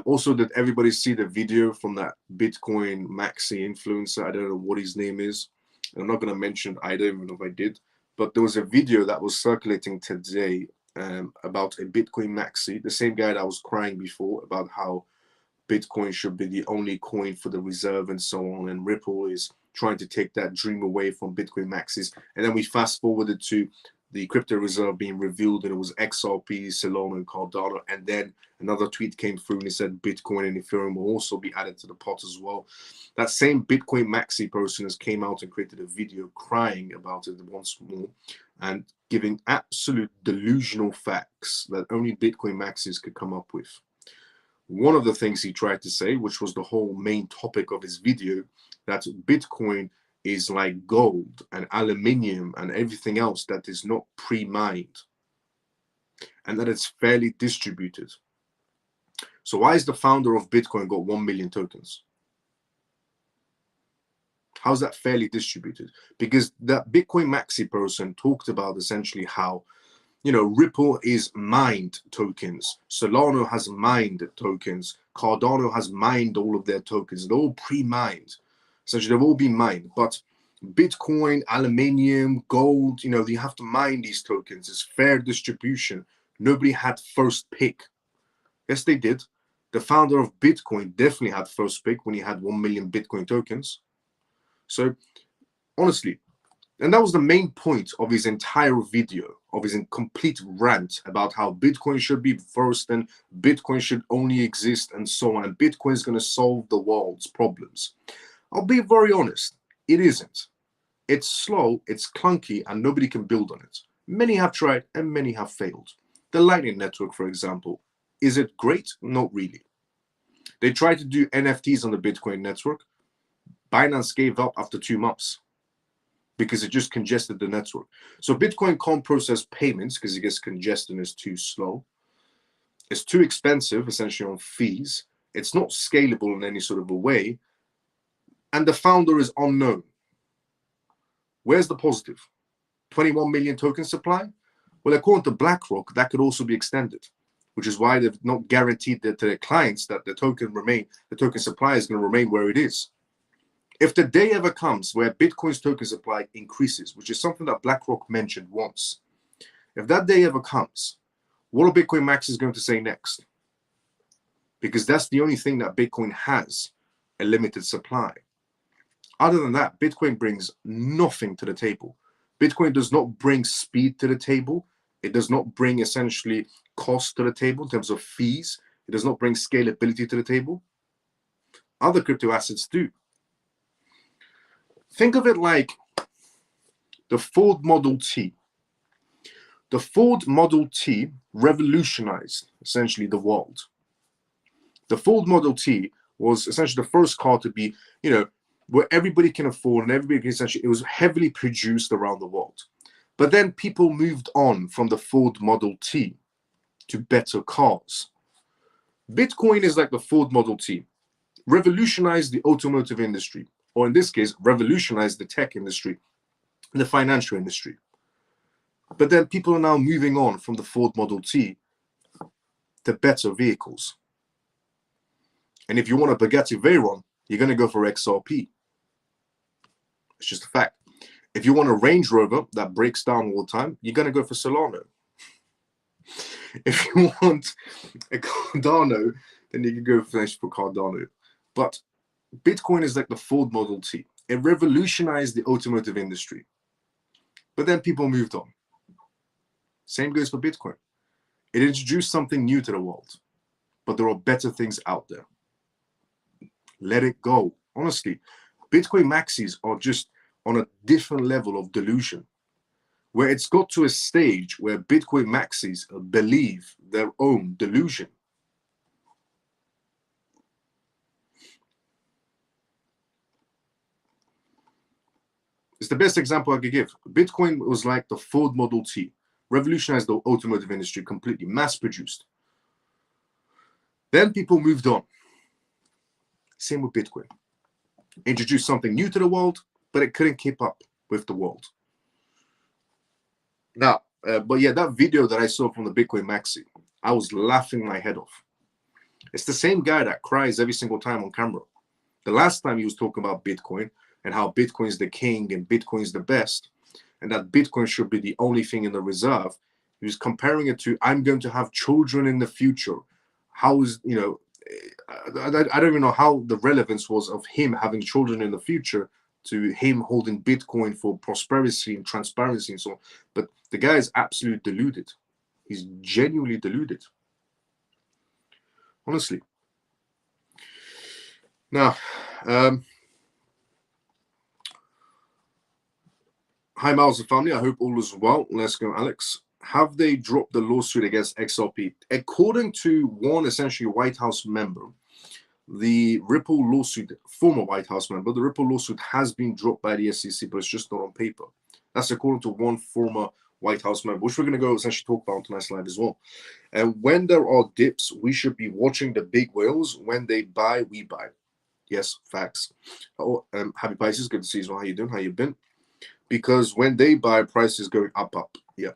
Also, did everybody see the video from that Bitcoin maxi influencer? I don't know what his name is. I'm not going to mention it. I don't even know if I did. But there was a video that was circulating today about a Bitcoin maxi, the same guy that was crying before about how Bitcoin should be the only coin for the reserve and so on, and Ripple is trying to take that dream away from Bitcoin maxis. And then we fast forwarded to the crypto reserve being revealed, and it was XRP, Solana, and Cardano. And then another tweet came through and it said Bitcoin and Ethereum will also be added to the pot as well. That same Bitcoin maxi person has came out and created a video crying about it once more and giving absolute delusional facts that only Bitcoin maxis could come up with. One of the things he tried to say, which was the whole main topic of his video, that Bitcoin is like gold and aluminium and everything else that is not pre-mined, and that it's fairly distributed. So why is the founder of Bitcoin got 1 million tokens? How's that fairly distributed? Because that Bitcoin maxi person talked about essentially how, you know, Ripple is mined tokens. Solana has mined tokens. Cardano has mined all of their tokens. They're all pre-mined. Essentially, they've all been mined. But Bitcoin, aluminium, gold, you know, you have to mine these tokens. It's fair distribution. Nobody had first pick. Yes, they did. The founder of Bitcoin definitely had first pick when he had 1 million Bitcoin tokens. So, honestly, and that was the main point of his entire video, of his complete rant about how Bitcoin should be first and Bitcoin should only exist and so on. And Bitcoin is going to solve the world's problems. I'll be very honest, it isn't. It's slow, it's clunky, and nobody can build on it. Many have tried and many have failed. The Lightning Network, for example, is it great? Not really. They tried to do NFTs on the Bitcoin network. Binance gave up after 2 months because it just congested the network. So Bitcoin can't process payments because it gets congested and it's too slow. It's too expensive, essentially, on fees. It's not scalable in any sort of a way. And the founder is unknown. Where's the positive? 21 million token supply? Well, according to BlackRock, that could also be extended, which is why they've not guaranteed that to their clients that the token supply is going to remain where it is. If the day ever comes where Bitcoin's token supply increases, which is something that BlackRock mentioned once, if that day ever comes, what are Bitcoin maxis going to say next? Because that's the only thing that Bitcoin has, a limited supply. Other than that, Bitcoin brings nothing to the table. Bitcoin does not bring speed to the table. It does not bring essentially cost to the table in terms of fees. It does not bring scalability to the table. Other crypto assets do. Think of it like the Ford Model T. The Ford Model T revolutionized essentially the world. The Ford Model T was essentially the first car to be, you know, where everybody can afford and everybody can essentially, it was heavily produced around the world. But then people moved on from the Ford Model T to better cars. Bitcoin is like the Ford Model T, revolutionized the automotive industry, or in this case, revolutionized the tech industry, the financial industry. But then people are now moving on from the Ford Model T to better vehicles. And if you want a Bugatti Veyron, you're going to go for XRP. It's just a fact. If you want a Range Rover that breaks down all the time, you're going to go for Solana. If you want a Cardano, then you can go for Cardano. But Bitcoin is like the Ford Model T. It revolutionized the automotive industry. But then people moved on. Same goes for Bitcoin. It introduced something new to the world. But there are better things out there. Let it go. Honestly, Bitcoin maxis are just on a different level of delusion, where it's got to a stage where Bitcoin maxis believe their own delusion. It's the best example I could give. Bitcoin was like the Ford Model T, revolutionized the automotive industry completely, mass-produced. Then people moved on. Same with Bitcoin. Introduced something new to the world, but it couldn't keep up with the world. Now, but yeah, that video that I saw from the Bitcoin Maxi, I was laughing my head off. It's the same guy that cries every single time on camera. The last time he was talking about Bitcoin and how Bitcoin is the king and Bitcoin is the best, and that Bitcoin should be the only thing in the reserve, he was comparing it to, I'm going to have children in the future. How is, you know, I don't even know how the relevance was of him having children in the future to him holding Bitcoin for prosperity and transparency and so on. But the guy is absolutely deluded. He's genuinely deluded. Honestly. Now, hi, Miles and family. I hope all is well. Let's go, Alex. Have they dropped the lawsuit against XRP? According to one essentially White House member, the Ripple lawsuit, former White House member, the Ripple lawsuit has been dropped by the SEC, but it's just not on paper. That's according to one former White House member, which we're going to go essentially talk about on tonight's live as well. And when there are dips, we should be watching the big whales. When they buy, we buy. Yes, facts. Oh, happy Pisces. Good to see you as well. How you doing? How you been? Because when they buy, prices going up. Yeah.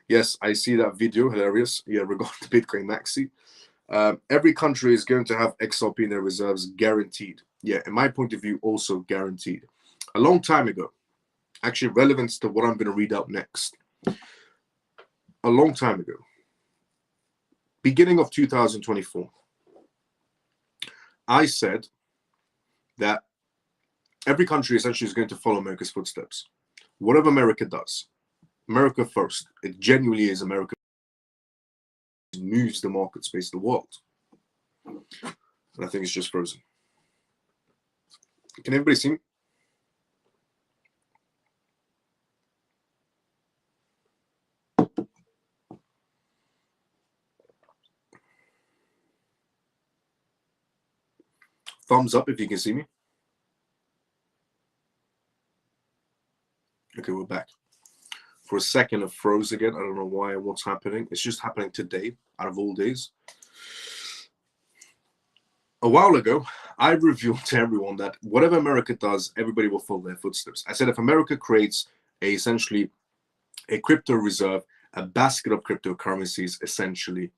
Yes, I see that video. Hilarious. Yeah, regarding the Bitcoin Maxi. Every country is going to have XRP in their reserves, guaranteed. Yeah, in my point of view, also guaranteed. A long time ago, actually relevant to what I'm going to read out next. A long time ago, beginning of 2024, I said that every country essentially is going to follow America's footsteps. Whatever America does, America first. It genuinely is America. Moves the market space of the world. And I think it's just frozen. Can everybody see me? Thumbs up if you can see me. Okay, we're back. For a second, it froze again. I don't know why, what's happening. It's just happening today, out of all days. A while ago, I revealed to everyone that whatever America does, everybody will follow their footsteps. I said if America creates essentially a crypto reserve, a basket of cryptocurrencies, essentially,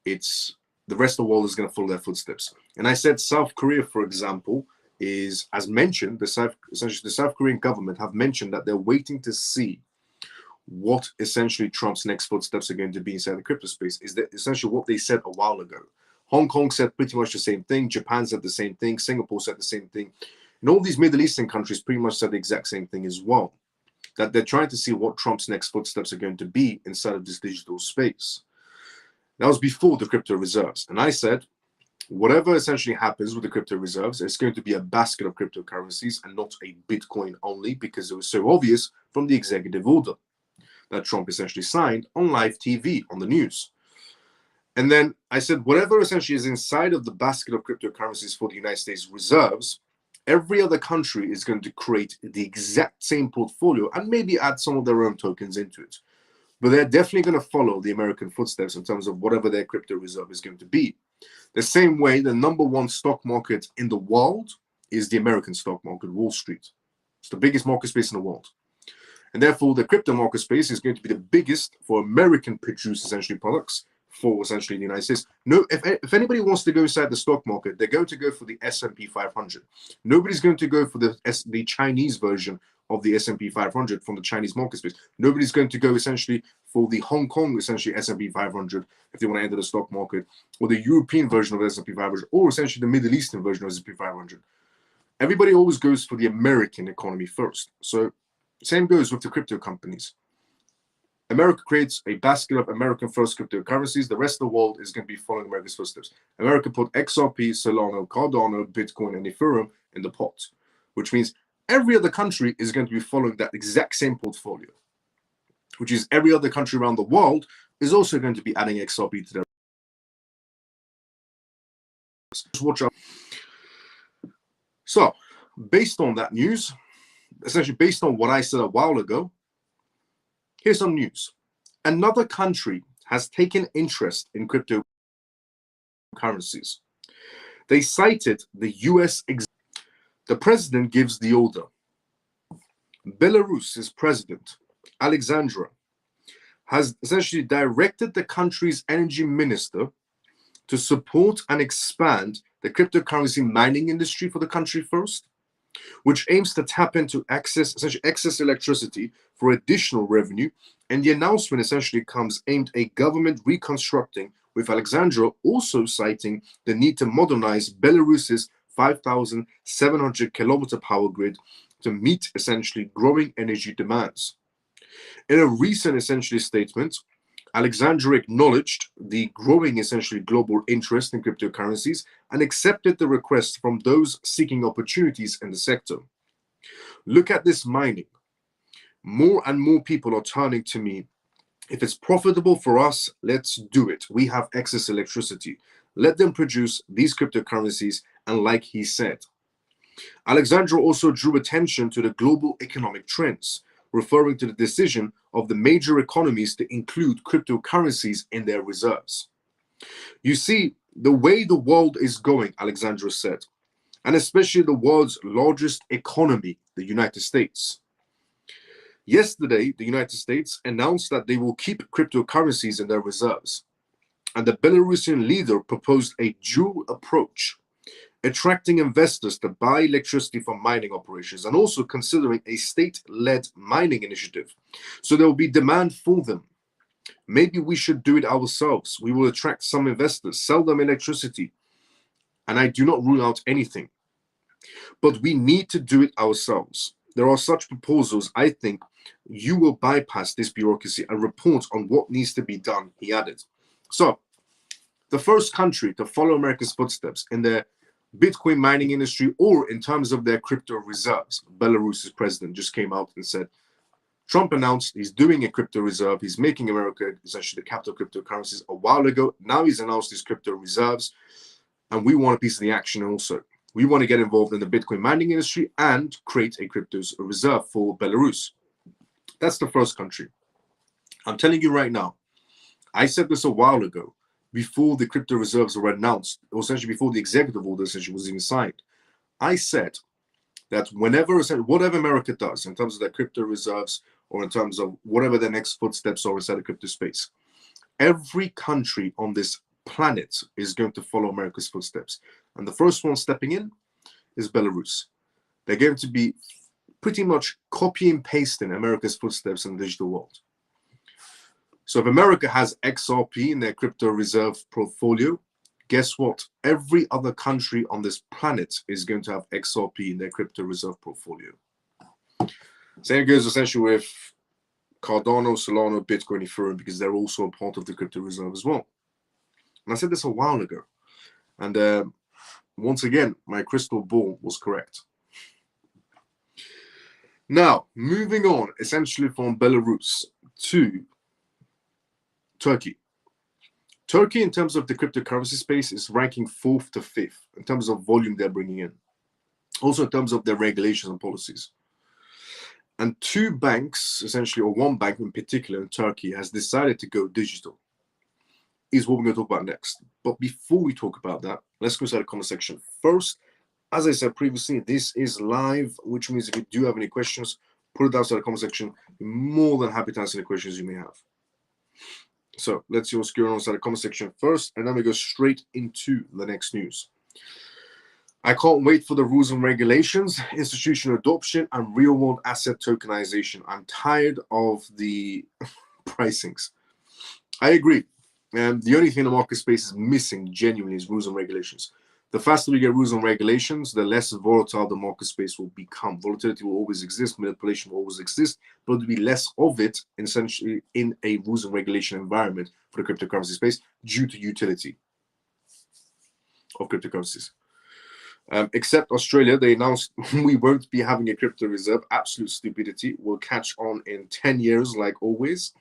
it's the rest of the world is going to follow their footsteps. And I said South Korea, for example, is, as mentioned, the South Korean government have mentioned that they're waiting to see what essentially Trump's next footsteps are going to be inside the crypto space. Is that essentially what they said a while ago? Hong Kong said pretty much the same thing. Japan said the same thing. Singapore said the same thing. And all these Middle Eastern countries pretty much said the exact same thing as well. That they're trying to see what Trump's next footsteps are going to be inside of this digital space. That was before the crypto reserves. And I said, whatever essentially happens with the crypto reserves, it's going to be a basket of cryptocurrencies and not a Bitcoin only, because it was so obvious from the executive order that Trump essentially signed on live TV, on the news. And then I said, whatever essentially is inside of the basket of cryptocurrencies for the United States reserves, every other country is going to create the exact same portfolio and maybe add some of their own tokens into it. But they're definitely going to follow the American footsteps in terms of whatever their crypto reserve is going to be. The same way the number one stock market in the world is the American stock market, Wall Street. It's the biggest market space in the world. And therefore, the crypto market space is going to be the biggest for American-produced, essentially, products for, essentially, the United States. No, if anybody wants to go inside the stock market, they're going to go for the S&P 500. Nobody's going to go for the Chinese version of the S&P 500 from the Chinese market space. Nobody's going to go, essentially, for the Hong Kong, essentially, S&P 500 if they want to enter the stock market, or the European version of the S&P 500, or essentially the Middle Eastern version of S&P 500. Everybody always goes for the American economy first. So same goes with the crypto companies. America creates a basket of American first cryptocurrencies. The rest of the world is going to be following America's footsteps. America put XRP, Solana, Cardano, Bitcoin, and Ethereum in the pot, which means every other country is going to be following that exact same portfolio, which is every other country around the world is also going to be adding XRP to their. Just watch out. So, based on that news, essentially based on what I said a while ago, here's some news. Another country has taken interest in cryptocurrencies. They cited the US. The president gives the order. Belarus's president, Alexandra, has essentially directed the country's energy minister to support and expand the cryptocurrency mining industry for the country first, which aims to tap into essentially excess electricity for additional revenue. And the announcement essentially comes aimed at government reconstructing, with Alexandra also citing the need to modernize Belarus's 5,700 kilometer power grid to meet essentially growing energy demands. In a recent essentially statement, Alexandra acknowledged the growing essentially global interest in cryptocurrencies and accepted the request from those seeking opportunities in the sector. Look at this mining. More and more people are turning to me. If it's profitable for us, let's do it. We have excess electricity. Let them produce these cryptocurrencies. And like he said, Alexandra also drew attention to the global economic trends, referring to the decision of the major economies to include cryptocurrencies in their reserves. You see, the way the world is going, Alexandra said, and especially the world's largest economy, the United States. Yesterday, the United States announced that they will keep cryptocurrencies in their reserves, and the Belarusian leader proposed a dual approach, attracting investors to buy electricity from mining operations and also considering a state-led mining initiative. So there will be demand for them. Maybe we should do it ourselves. We will attract some investors, sell them electricity. And I do not rule out anything. But we need to do it ourselves. There are such proposals. I think you will bypass this bureaucracy and report on what needs to be done, he added. So the first country to follow America's footsteps in the Bitcoin mining industry or in terms of their crypto reserves, Belarus's president just came out and said, Trump announced he's doing a crypto reserve. He's making America essentially the capital of cryptocurrencies a while ago. Now he's announced his crypto reserves, and we want a piece of the action also. We want to get involved in the Bitcoin mining industry and create a crypto reserve for Belarus. That's the first country. I'm telling you right now, I said this a while ago, before the crypto reserves were announced, or essentially before the executive order essentially was even signed. I said that whatever America does in terms of their crypto reserves or in terms of whatever their next footsteps are inside the crypto space, every country on this planet is going to follow America's footsteps. And the first one stepping in is Belarus. They're going to be pretty much copy and pasting America's footsteps in the digital world. So if America has XRP in their crypto reserve portfolio, guess what? Every other country on this planet is going to have XRP in their crypto reserve portfolio. Same goes essentially with Cardano, Solana, Bitcoin, Ethereum, because they're also a part of the crypto reserve as well. And I said this a while ago. And once again, my crystal ball was correct. Now, moving on, essentially from Belarus to Turkey. Turkey, in terms of the cryptocurrency space, is ranking 4th to 5th in terms of volume they're bringing in. Also in terms of their regulations and policies. And two banks, essentially, or one bank in particular in Turkey, has decided to go digital. Is what we're going to talk about next. But before we talk about that, let's go inside the comment section. First, as I said previously, this is live, which means if you do have any questions, put it down inside the comment section. I'm more than happy to answer any questions you may have. So let's see what's going on inside the comment section first, and then we go straight into the next news. I can't wait for the rules and regulations, institutional adoption, and real-world asset tokenization. I'm tired of the pricings. I agree. And the only thing the market space is missing genuinely is rules and regulations. The faster we get rules and regulations, the less volatile the market space will become. Volatility will always exist, manipulation will always exist, but there'll be less of it essentially in a rules and regulation environment for the cryptocurrency space due to utility of cryptocurrencies. Except Australia, they announced we won't be having a crypto reserve. Absolute stupidity. We'll catch on in 10 years like always.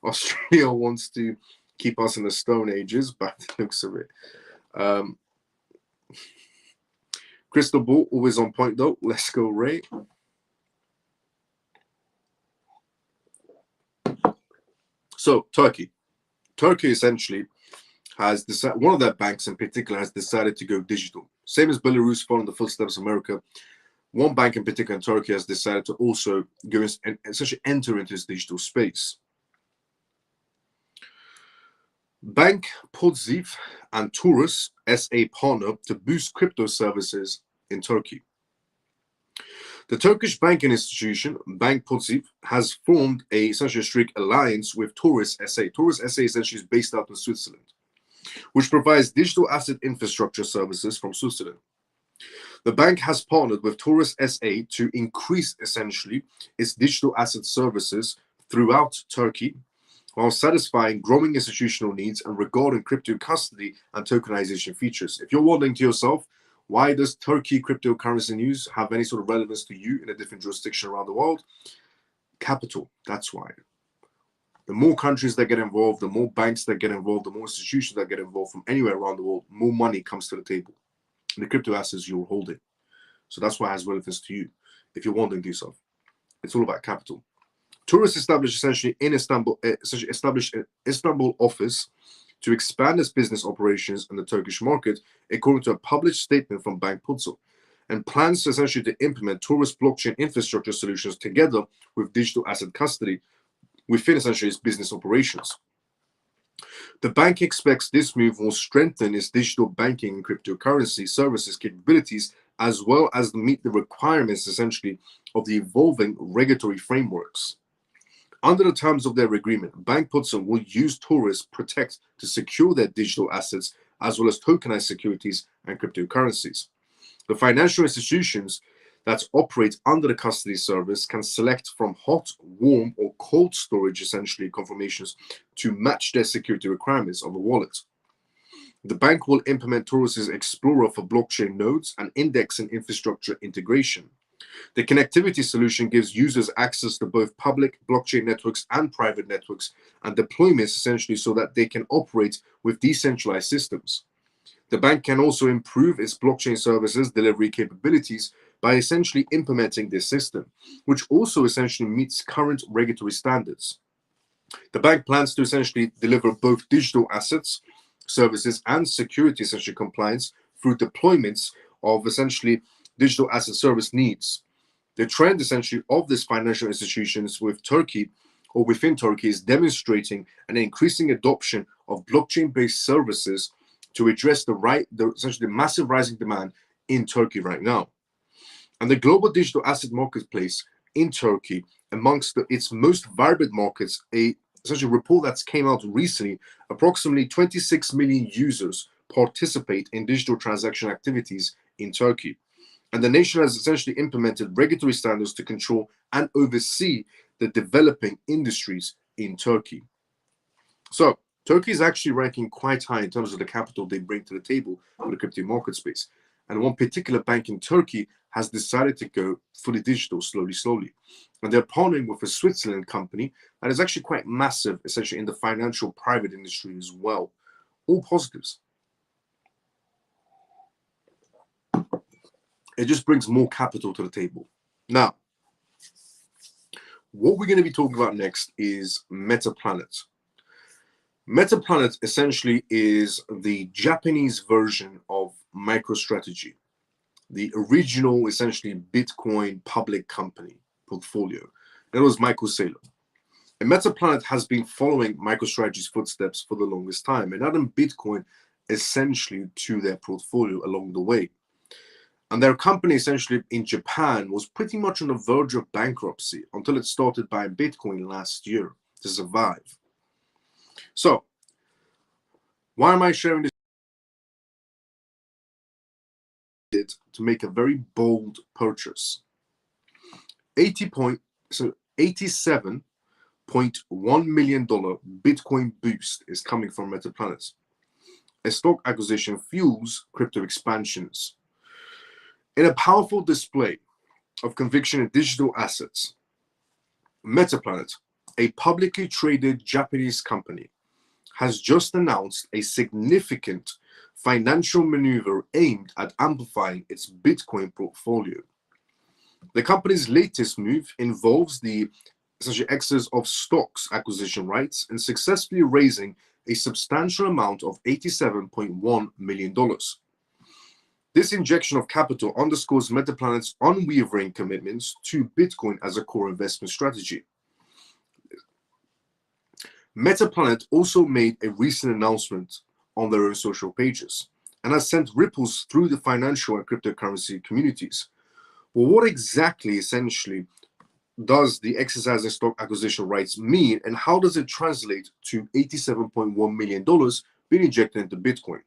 Australia wants to keep us in the Stone Ages, but it looks of it. Crystal ball, always on point though. Let's go, Ray. So Turkey essentially has decided, one of their banks in particular has decided to go digital. Same as Belarus, following the footsteps of America. One bank in particular in Turkey has decided to also go and essentially enter into this digital space. Bank Poziv and Taurus SA partner to boost crypto services in Turkey. The Turkish banking institution, Bank Poziv, has formed a essentially a strict alliance with Taurus SA. Taurus SA essentially is based out in Switzerland, which provides digital asset infrastructure services from Switzerland. The bank has partnered with Taurus SA to increase essentially its digital asset services throughout Turkey, while satisfying growing institutional needs and regarding crypto custody and tokenization features. If you're wondering to yourself, why does Turkey cryptocurrency news have any sort of relevance to you in a different jurisdiction around the world? Capital, that's why. The more countries that get involved, the more banks that get involved, the more institutions that get involved from anywhere around the world, more money comes to the table. The crypto assets you're holding. So that's why it has relevance to you. If you're wondering to yourself, it's all about capital. Taurus established essentially in Istanbul, established an Istanbul office to expand its business operations in the Turkish market, according to a published statement from Bank Poziv, and plans essentially to implement Taurus blockchain infrastructure solutions together with digital asset custody within essentially its business operations. The bank expects this move will strengthen its digital banking and cryptocurrency services capabilities, as well as meet the requirements essentially of the evolving regulatory frameworks. Under the terms of their agreement, Bank Poziv will use Taurus Protect to secure their digital assets, as well as tokenized securities and cryptocurrencies. The financial institutions that operate under the custody service can select from hot, warm, or cold storage essentially confirmations to match their security requirements of a wallet. The bank will implement Taurus's Explorer for blockchain nodes and indexing infrastructure integration. The connectivity solution gives users access to both public blockchain networks and private networks and deployments essentially so that they can operate with decentralized systems. The bank can also improve its blockchain services delivery capabilities by essentially implementing this system, which also essentially meets current regulatory standards. The bank plans to essentially deliver both digital assets, services, and security essentially compliance through deployments of essentially digital asset service needs. The trend essentially of these financial institutions with Turkey or within Turkey is demonstrating an increasing adoption of blockchain-based services to address essentially the massive rising demand in Turkey right now. And the global digital asset marketplace in Turkey, amongst its most vibrant markets, essentially a report that came out recently, approximately 26 million users participate in digital transaction activities in Turkey. And the nation has essentially implemented regulatory standards to control and oversee the developing industries in Turkey. So Turkey is actually ranking quite high in terms of the capital they bring to the table for the crypto market space. And one particular bank in Turkey has decided to go fully digital slowly. And they're partnering with a Switzerland company that is actually quite massive, essentially in the financial private industry as well. All positives. It just brings more capital to the table. Now, what we're going to be talking about next is MetaPlanet. MetaPlanet essentially is the Japanese version of MicroStrategy, the original essentially Bitcoin public company portfolio. That was Michael Saylor. And MetaPlanet has been following MicroStrategy's footsteps for the longest time and adding Bitcoin essentially to their portfolio along the way. And their company essentially in Japan was pretty much on the verge of bankruptcy until it started buying Bitcoin last year to survive. So, why am I sharing this? To make a very bold purchase. $87.1 million Bitcoin boost is coming from MetaPlanet. A stock acquisition fuels crypto expansions. In a powerful display of conviction in digital assets, MetaPlanet, a publicly traded Japanese company, has just announced a significant financial maneuver aimed at amplifying its Bitcoin portfolio. The company's latest move involves the essentially excess of stocks acquisition rights and successfully raising a substantial amount of $87.1 million. This injection of capital underscores Metaplanet's unwavering commitments to Bitcoin as a core investment strategy. Metaplanet also made a recent announcement on their own social pages and has sent ripples through the financial and cryptocurrency communities. Well, what exactly, essentially, does the exercise of stock acquisition rights mean, and how does it translate to $87.1 million being injected into Bitcoin?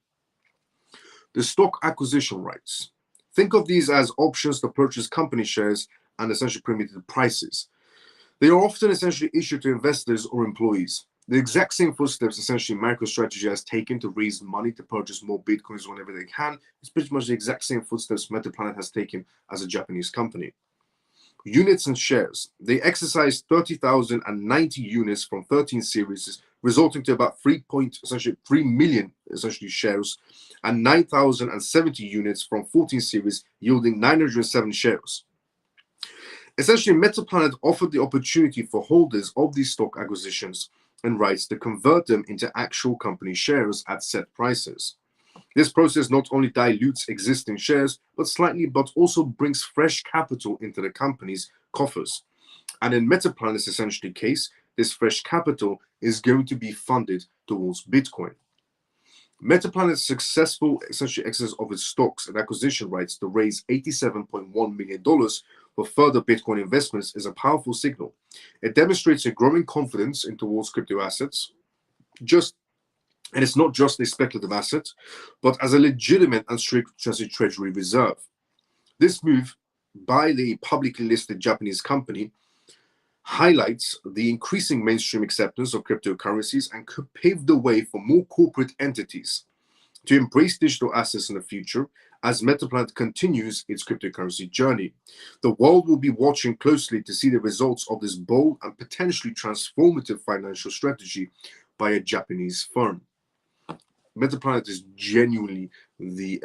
The stock acquisition rights. Think of these as options to purchase company shares and essentially permitted prices. They are often essentially issued to investors or employees. The exact same footsteps essentially MicroStrategy has taken to raise money to purchase more Bitcoins whenever they can. It's pretty much the exact same footsteps Metaplanet has taken as a Japanese company. Units and shares. They exercised 30,090 units from 13 series, resulting to about 3 million essentially shares, and 9,070 units from 14 series, yielding 907 shares. Essentially, Metaplanet offered the opportunity for holders of these stock acquisitions and rights to convert them into actual company shares at set prices. This process not only dilutes existing shares, but also brings fresh capital into the company's coffers. And in Metaplanet's essentially case, this fresh capital is going to be funded towards Bitcoin. Metaplanet's successful essentially excess of its stocks and acquisition rights to raise $87.1 million for further Bitcoin investments is a powerful signal. It demonstrates a growing confidence in towards crypto assets, and it's not just a speculative asset, but as a legitimate and strict treasury reserve. This move by the publicly listed Japanese company highlights the increasing mainstream acceptance of cryptocurrencies and could pave the way for more corporate entities to embrace digital assets in the future as Metaplanet continues its cryptocurrency journey. The world will be watching closely to see the results of this bold and potentially transformative financial strategy by a Japanese firm. Metaplanet is genuinely the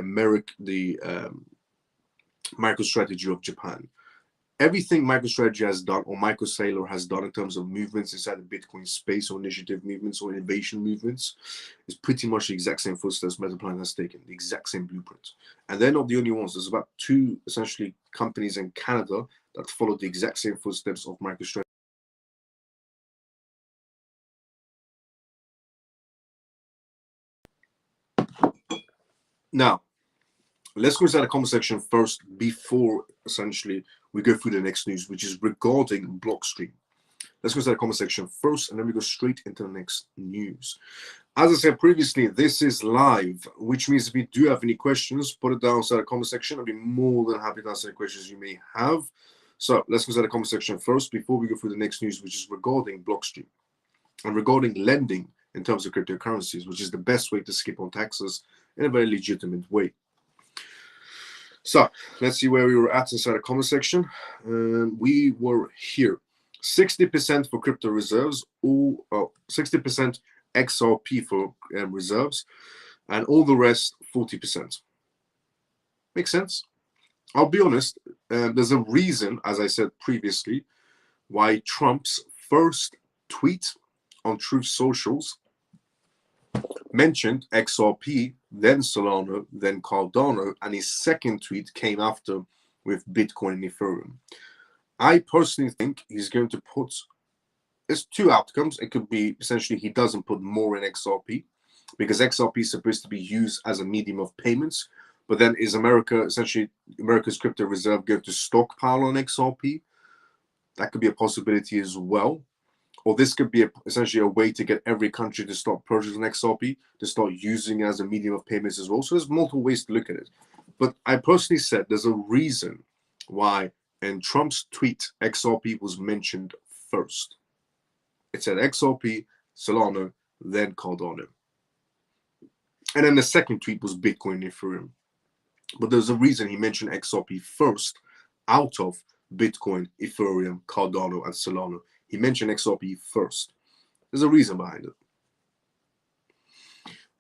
MicroStrategy of Japan. Everything MicroStrategy has done, or MicroSailor has done in terms of movements inside the Bitcoin space, or initiative movements, or innovation movements, is pretty much the exact same footsteps Metaplanet has taken, the exact same blueprint. And they're not the only ones. There's about 2 essentially companies in Canada that follow the exact same footsteps of MicroStrategy. Now, let's go inside the comment section first before essentially we go through the next news, which is regarding Blockstream. Let's go inside the comment section first, and then we go straight into the next news. As I said previously, this is live, which means if you do have any questions, put it down inside the comment section. I'll be more than happy to answer any questions you may have. So let's go inside the comment section first before we go through the next news, which is regarding Blockstream and regarding lending in terms of cryptocurrencies, which is the best way to skip on taxes in a very legitimate way. So let's see where we were at inside the comment section. We were here. 60% for crypto reserves, 60% XRP for reserves, and all the rest 40%. Makes sense? I'll be honest, there's a reason, as I said previously, why Trump's first tweet on Truth Socials mentioned XRP, then Solana, then Cardano, and his second tweet came after with Bitcoin and Ethereum. I personally think he's going to put, there's 2 outcomes. It could be essentially he doesn't put more in XRP because XRP is supposed to be used as a medium of payments, but then is America's crypto reserve going to stockpile on XRP? That could be a possibility as well. Or this could be essentially a way to get every country to start purchasing XRP, to start using it as a medium of payments as well. So there's multiple ways to look at it. But I personally said there's a reason why in Trump's tweet, XRP was mentioned first. It said XRP, Solana, then Cardano. And then the second tweet was Bitcoin and Ethereum. But there's a reason he mentioned XRP first out of Bitcoin, Ethereum, Cardano, and Solana. He mentioned XRP first. There's a reason behind it.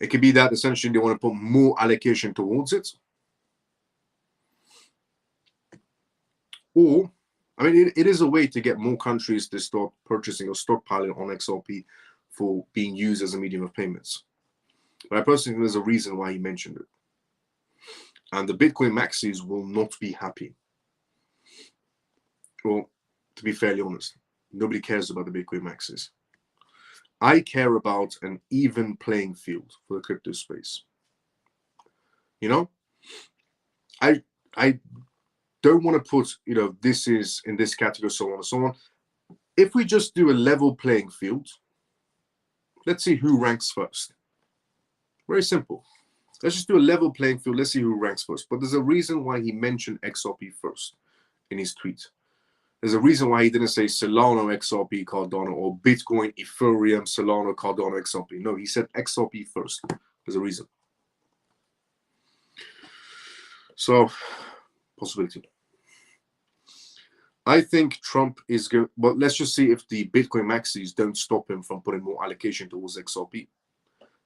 It could be that essentially they want to put more allocation towards it. Or, I mean, it is a way to get more countries to start purchasing or stockpiling on XRP for being used as a medium of payments. But I personally think there's a reason why he mentioned it. And the Bitcoin maxis will not be happy. Well, to be fairly honest, nobody cares about the Bitcoin maxis. I care about an even playing field for the crypto space. You know, I don't want to put, this is in this category, so on and so on. If we just do a level playing field, let's see who ranks first. Very simple. Let's just do a level playing field. Let's see who ranks first. But there's a reason why he mentioned XRP first in his tweet. There's a reason why he didn't say Solana, XRP, Cardano, or Bitcoin, Ethereum, Solana, Cardano, XRP. No, he said XRP first. There's a reason. So, possibility. I think Trump is going, but let's just see if the Bitcoin maxis don't stop him from putting more allocation towards XRP.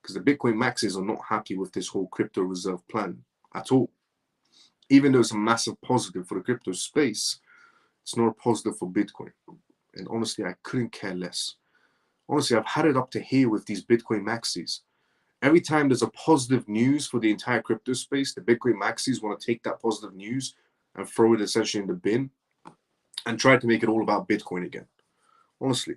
Because the Bitcoin maxis are not happy with this whole crypto reserve plan at all. Even though it's a massive positive for the crypto space, it's not a positive for Bitcoin. And honestly, I couldn't care less. Honestly, I've had it up to here with these Bitcoin maxis. Every time there's a positive news for the entire crypto space, the Bitcoin maxis want to take that positive news and throw it essentially in the bin and try to make it all about Bitcoin again. Honestly.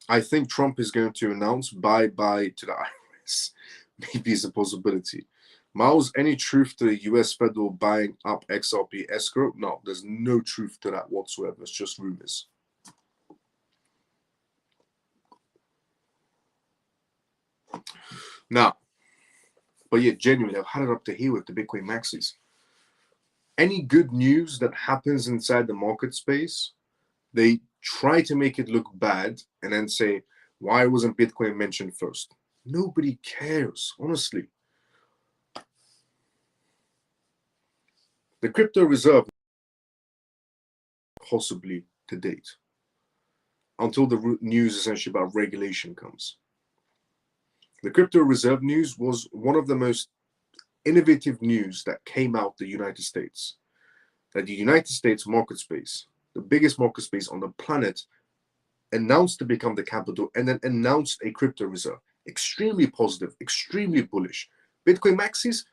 I think Trump is going to announce bye-bye to the IRS. Maybe it's a possibility. Miles, any truth to the US federal buying up XRP escrow? No, there's no truth to that whatsoever. It's just rumors. Now, but yeah, genuinely, I've had it up to here with the Bitcoin maxis. Any good news that happens inside the market space, they try to make it look bad and then say, why wasn't Bitcoin mentioned first? Nobody cares, honestly. The crypto reserve, possibly to date, until the news essentially about regulation comes. The crypto reserve news was one of the most innovative news that came out the United States. That the United States market space, the biggest market space on the planet, announced to become the capital and then announced a crypto reserve. Extremely positive, extremely bullish. Bitcoin maxis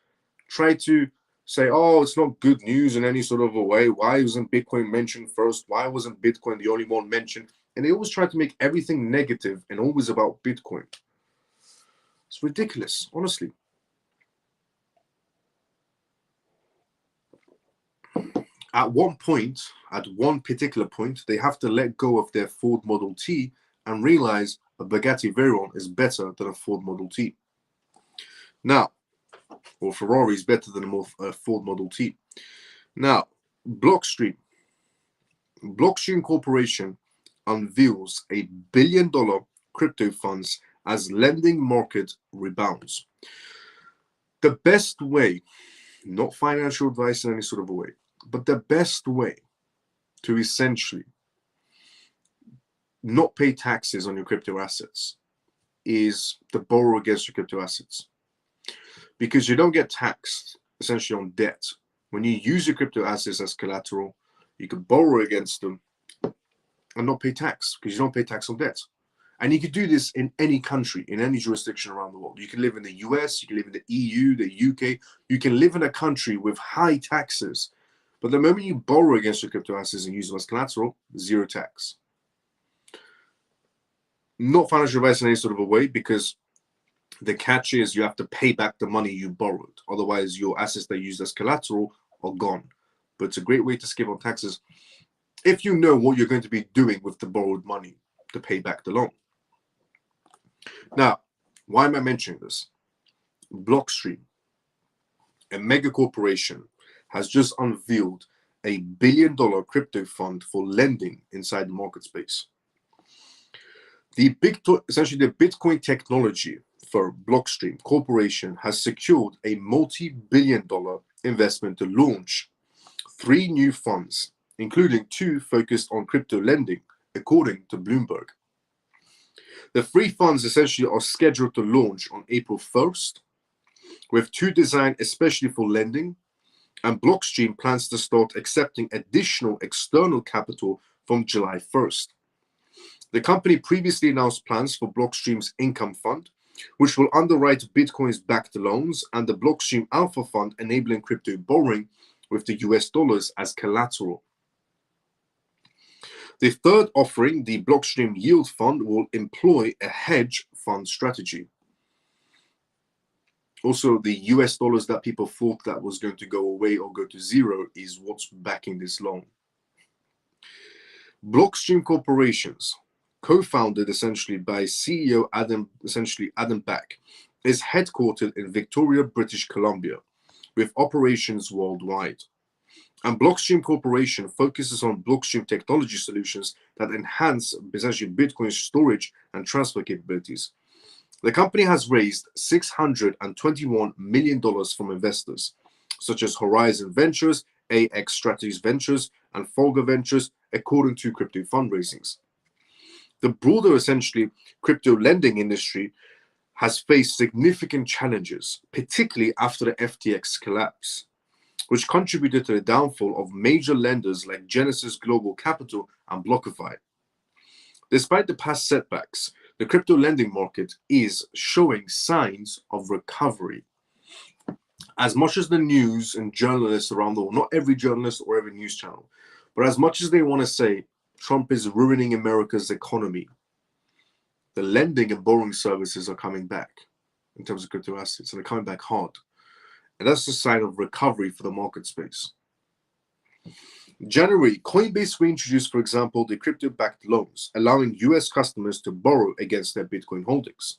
tried to say, oh, it's not good news in any sort of a way. Why wasn't Bitcoin mentioned first? Why wasn't Bitcoin the only one mentioned? And they always try to make everything negative and always about Bitcoin. It's ridiculous, honestly. At one point, at one particular point, they have to let go of their Ford Model T and realize a Bugatti Veyron is better than a Ford Model T. Now, or Ferrari is better than a Ford Model T. Now, Blockstream Corporation unveils $1 billion crypto funds as lending market rebounds. The best way, not financial advice in any sort of a way, but the best way to essentially not pay taxes on your crypto assets is to borrow against your crypto assets. Because you don't get taxed essentially on debt. When you use your crypto assets as collateral, you can borrow against them and not pay tax because you don't pay tax on debt. And you can do this in any country, in any jurisdiction around the world. You can live in the US, you can live in the EU, the UK. You can live in a country with high taxes. But the moment you borrow against your crypto assets and use them as collateral, zero tax. Not financial advice in any sort of a way, because the catch is you have to pay back the money you borrowed. Otherwise, your assets that you used as collateral are gone. But it's a great way to skip on taxes if you know what you're going to be doing with the borrowed money to pay back the loan. Now, why am I mentioning this? Blockstream, a mega corporation, has just unveiled $1 billion crypto fund for lending inside the market space. Essentially, the Bitcoin technology for Blockstream Corporation has secured a multi-billion-dollar investment to launch 3 new funds, including 2 focused on crypto lending, according to Bloomberg. The 3 funds essentially are scheduled to launch on April 1st, with 2 designed especially for lending And Blockstream plans to start accepting additional external capital from July 1st. The company previously announced plans for Blockstream's income fund, which will underwrite Bitcoin's backed loans, and the Blockstream Alpha Fund, enabling crypto borrowing with the US dollars as collateral. The third offering, the Blockstream Yield Fund, will employ a hedge fund strategy. Also, the US dollars that people thought that was going to go away or go to zero is what's backing this loan. Blockstream Corporations, co-founded essentially by CEO Adam Back, is headquartered in Victoria, British Columbia, with operations worldwide. And Blockstream Corporation focuses on blockstream technology solutions that enhance essentially Bitcoin's storage and transfer capabilities. The company has raised $621 million from investors, such as Horizon Ventures, AX Strategies Ventures, and Folger Ventures, according to crypto fundraisings. The broader, essentially, crypto lending industry has faced significant challenges, particularly after the FTX collapse, which contributed to the downfall of major lenders like Genesis Global Capital and BlockFi. Despite the past setbacks, the crypto lending market is showing signs of recovery. As much as the news and journalists around the world, not every journalist or every news channel, but as much as they want to say Trump is ruining America's economy, the lending and borrowing services are coming back in terms of crypto assets, and they're coming back hard. And that's a sign of recovery for the market space. In January, Coinbase reintroduced, for example, the crypto-backed loans, allowing US customers to borrow against their Bitcoin holdings.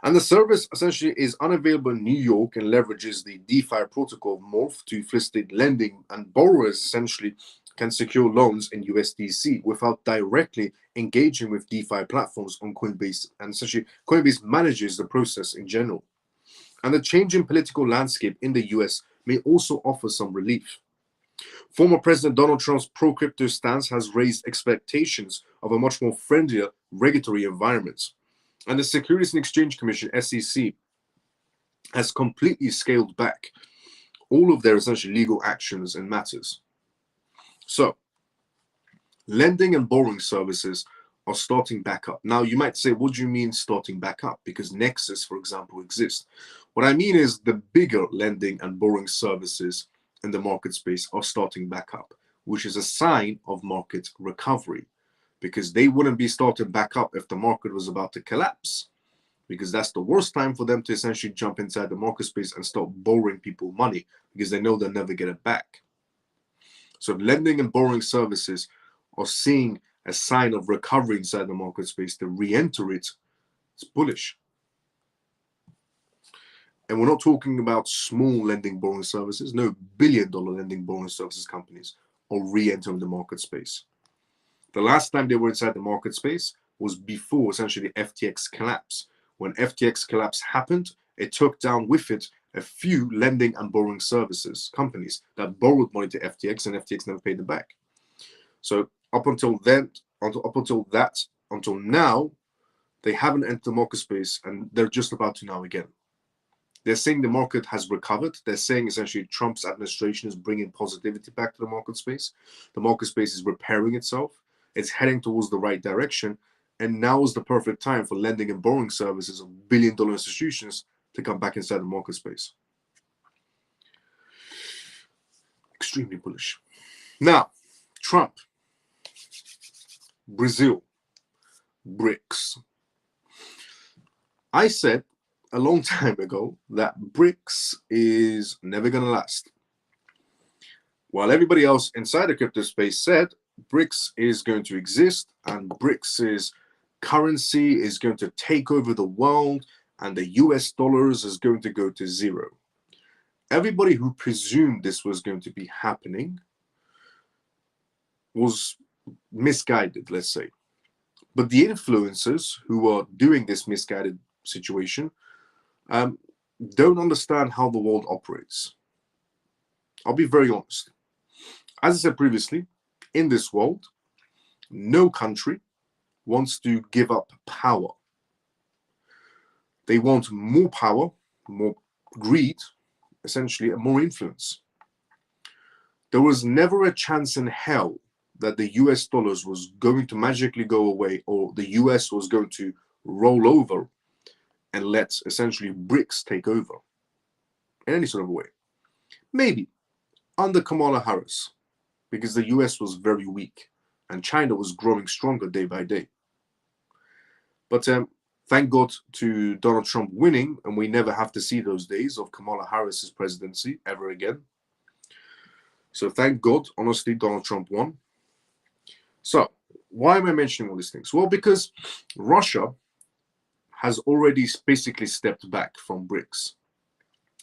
And the service essentially is unavailable in New York and leverages the DeFi protocol of Morph to facilitate lending, and borrowers essentially can secure loans in USDC without directly engaging with DeFi platforms on Coinbase. And essentially, Coinbase manages the process in general. And the changing political landscape in the US may also offer some relief. Former President Donald Trump's pro-crypto stance has raised expectations of a much more friendlier regulatory environment. And the Securities and Exchange Commission, SEC, has completely scaled back all of their essentially legal actions and matters. So, lending and borrowing services are starting back up. Now, you might say, what do you mean starting back up? Because Nexus, for example, exists. What I mean is the bigger lending and borrowing services in the market space are starting back up, which is a sign of market recovery, because they wouldn't be starting back up if the market was about to collapse, because that's the worst time for them to essentially jump inside the market space and start borrowing people money, because they know they'll never get it back. So lending and borrowing services are seeing a sign of recovery inside the market space. To re-enter it, it's bullish. And we're not talking about small lending borrowing services. No, billion-dollar lending borrowing services companies are re-entering the market space. The last time they were inside the market space was before essentially the FTX collapse. When FTX collapse happened, it took down with it a few lending and borrowing services companies that borrowed money to FTX, and FTX never paid them back. So until now, they haven't entered the market space, and they're just about to now again. They're saying the market has recovered. They're saying essentially Trump's administration is bringing positivity back to the market space. The market space is repairing itself. It's heading towards the right direction. And now is the perfect time for lending and borrowing services of billion-dollar institutions to come back inside the market space. Extremely bullish. Now, Trump, Brazil, Brics. I said a long time ago that Brics is never going to last. While everybody else inside the crypto space said Brics is going to exist and Brics' currency is going to take over the world and the US dollars is going to go to zero. Everybody who presumed this was going to be happening was misguided, let's say. But the influencers who are doing this misguided situation don't understand how the world operates. I'll be very honest. As I said previously, in this world, no country wants to give up power. They want more power, more greed, essentially, and more influence. There was never a chance in hell that the US dollars was going to magically go away, or the US was going to roll over and let essentially Brics take over in any sort of way. Maybe under Kamala Harris, because the US was very weak and China was growing stronger day by day. But thank God to Donald Trump winning, and we never have to see those days of Kamala Harris's presidency ever again. So thank God, honestly, Donald Trump won. So why am I mentioning all these things? Well, because Russia has already basically stepped back from Brics.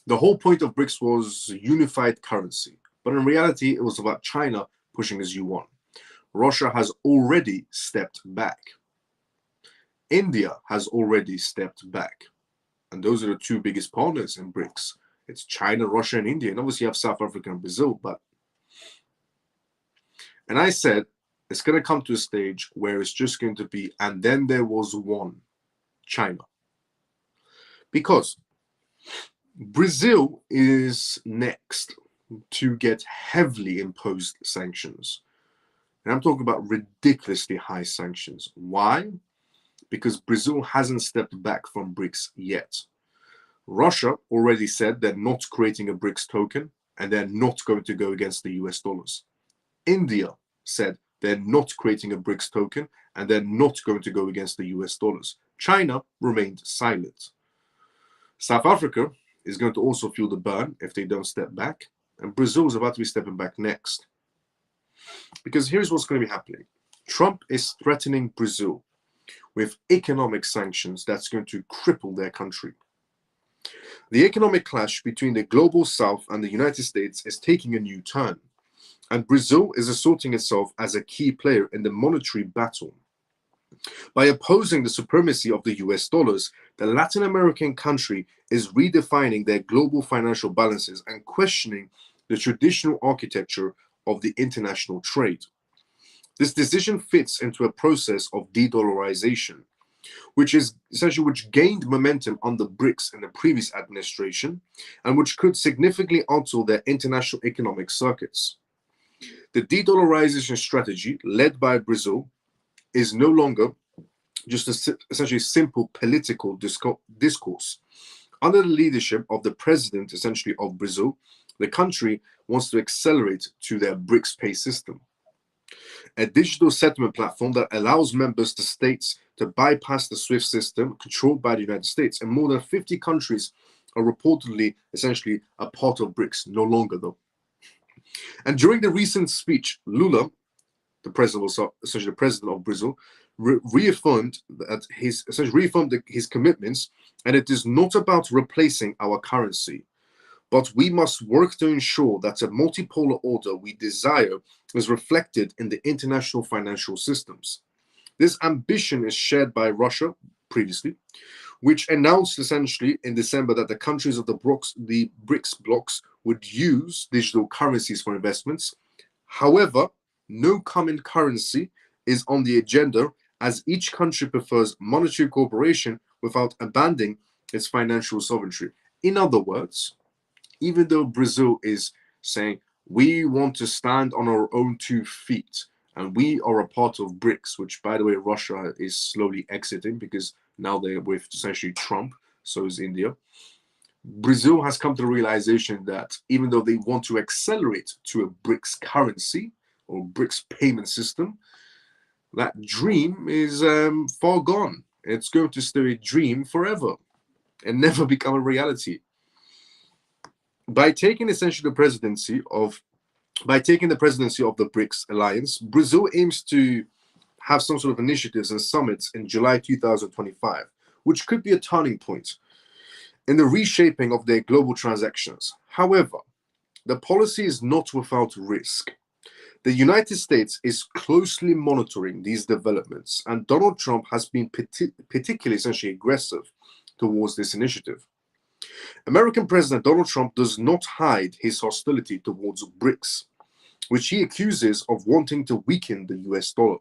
The whole point of Brics was unified currency, but in reality, it was about China pushing as yuan. Russia has already stepped back. India has already stepped back. And those are the two biggest partners in Brics. It's China, Russia, and India. And obviously you have South Africa and Brazil. And I said, it's going to come to a stage where it's just going to be, and then there was one, China. Because Brazil is next to get heavily imposed sanctions. And I'm talking about ridiculously high sanctions. Why? Because Brazil hasn't stepped back from Brics yet. Russia already said they're not creating a Brics token and they're not going to go against the US dollars. India said they're not creating a Brics token and they're not going to go against the US dollars. China remained silent. South Africa is going to also feel the burn if they don't step back, and Brazil is about to be stepping back next. Because here's what's going to be happening. Trump is threatening Brazil with economic sanctions that's going to cripple their country. The economic clash between the global South and the United States is taking a new turn, and Brazil is asserting itself as a key player in the monetary battle. By opposing the supremacy of the US dollars, the Latin American country is redefining their global financial balances and questioning the traditional architecture of the international trade. This decision fits into a process of de-dollarization, which gained momentum under Brics in the previous administration and which could significantly alter their international economic circuits. The de-dollarization strategy led by Brazil is no longer just essentially simple political discourse. Under the leadership of the president, essentially, of Brazil, the country wants to accelerate to their Brics Pay system, a digital settlement platform that allows members to states to bypass the SWIFT system controlled by the United States. And more than 50 countries are reportedly essentially a part of Brics, no longer though. And during the recent speech, Lula, the president of Brazil, reaffirmed his commitments, and it is not about replacing our currency, but we must work to ensure that a multipolar order we desire is reflected in the international financial systems. This ambition is shared by Russia previously, which announced essentially in December that the countries of the Brics blocs would use digital currencies for investments. However, no common currency is on the agenda, as each country prefers monetary cooperation without abandoning its financial sovereignty. In other words, even though Brazil is saying we want to stand on our own 2 feet and we are a part of Brics, which by the way Russia is slowly exiting because now they're with essentially Trump, so is India. Brazil has come to the realization that even though they want to accelerate to a Brics currency or Brics payment system, that dream is far gone. It's going to stay a dream forever and never become a reality. By taking essentially the presidency of the Brics alliance, Brazil aims to have some sort of initiatives and summits in July 2025, which could be a turning point in the reshaping of their global transactions. However, the policy is not without risk. The United States is closely monitoring these developments, and Donald Trump has been particularly essentially aggressive towards this initiative. American President Donald Trump does not hide his hostility towards Brics, which he accuses of wanting to weaken the US dollar.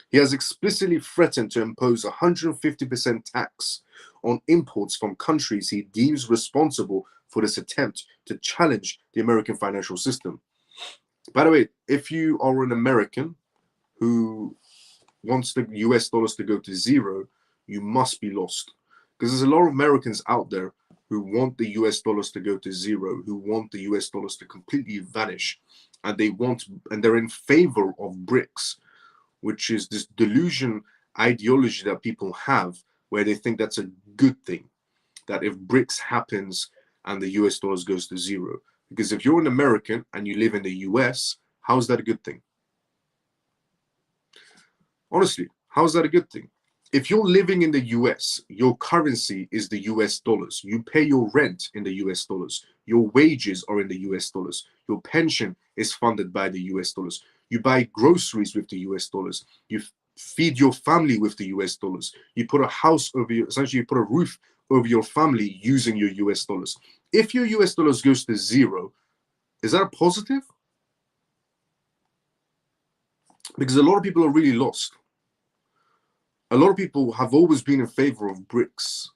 He has explicitly threatened to impose 150% tax on imports from countries he deems responsible for this attempt to challenge the American financial system. By the way, if you are an American who wants the US dollars to go to zero, you must be lost. Because there's a lot of Americans out there who want the US dollars to go to zero, who want the US dollars to completely vanish, and they're in favor of Brics, which is this delusion ideology that people have where they think that's a good thing, that if Brics happens and the US dollars goes to zero. Because if you're an American and you live in the US, how's that a good thing? Honestly, how's that a good thing? If you're living in the US, your currency is the US dollars. You pay your rent in the US dollars. Your wages are in the US dollars. Your pension is funded by the US dollars. You buy groceries with the US dollars. You feed your family with the US dollars. You put a house over your, essentially you put a roof over your family using your US dollars. If your US dollars goes to zero, is that a positive? Because a lot of people are really lost. A lot of people have always been in favor of Brics,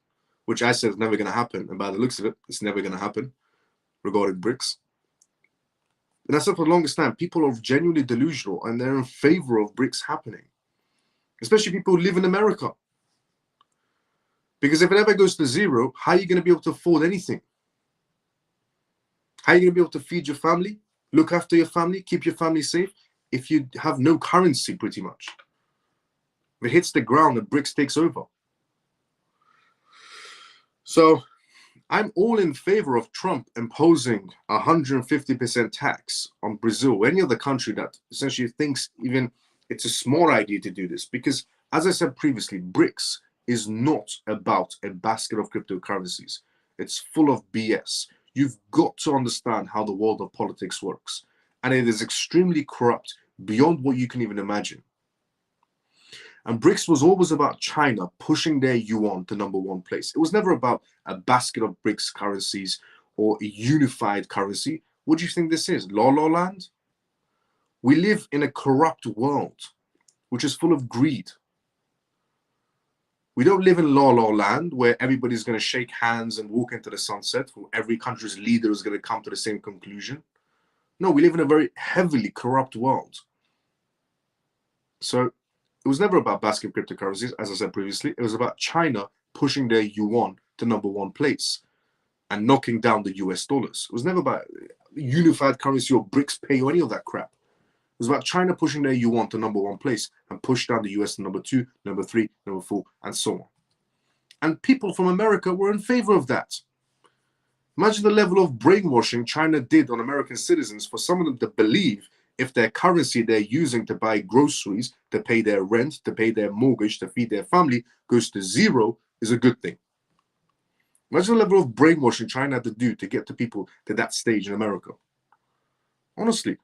which I said is never going to happen. And by the looks of it, it's never going to happen regarding Brics. And I said for the longest time, people are genuinely delusional and they're in favor of Brics happening, especially people who live in America. Because if it ever goes to zero, how are you going to be able to afford anything? How are you going to be able to feed your family, look after your family, keep your family safe, if you have no currency pretty much? If it hits the ground, the Brics takes over. So I'm all in favor of Trump imposing 150% tax on Brazil or any other country that essentially thinks even it's a smart idea to do this. Because as I said previously, Brics is not about a basket of cryptocurrencies. It's full of BS. You've got to understand how the world of politics works. And it is extremely corrupt beyond what you can even imagine. And Brics was always about China pushing their yuan to #1 place. It was never about a basket of Brics currencies or a unified currency. What do you think this is? La La Land? We live in a corrupt world, which is full of greed. We don't live in La La Land where everybody's going to shake hands and walk into the sunset, where every country's leader is going to come to the same conclusion. No, we live in a very heavily corrupt world. So it was never about basket cryptocurrencies, as I said previously. It was about China pushing their yuan to #1 place and knocking down the US dollars. It was never about unified currency or Brics pay or any of that crap. It was about China pushing their yuan to #1 place and push down the US to #2, #3, #4, and so on. And people from America were in favor of that. Imagine the level of brainwashing China did on American citizens for some of them to believe if their currency they're using to buy groceries, to pay their rent, to pay their mortgage, to feed their family goes to zero is a good thing. Imagine the level of brainwashing China had to do to get to people to that stage in America. Honestly.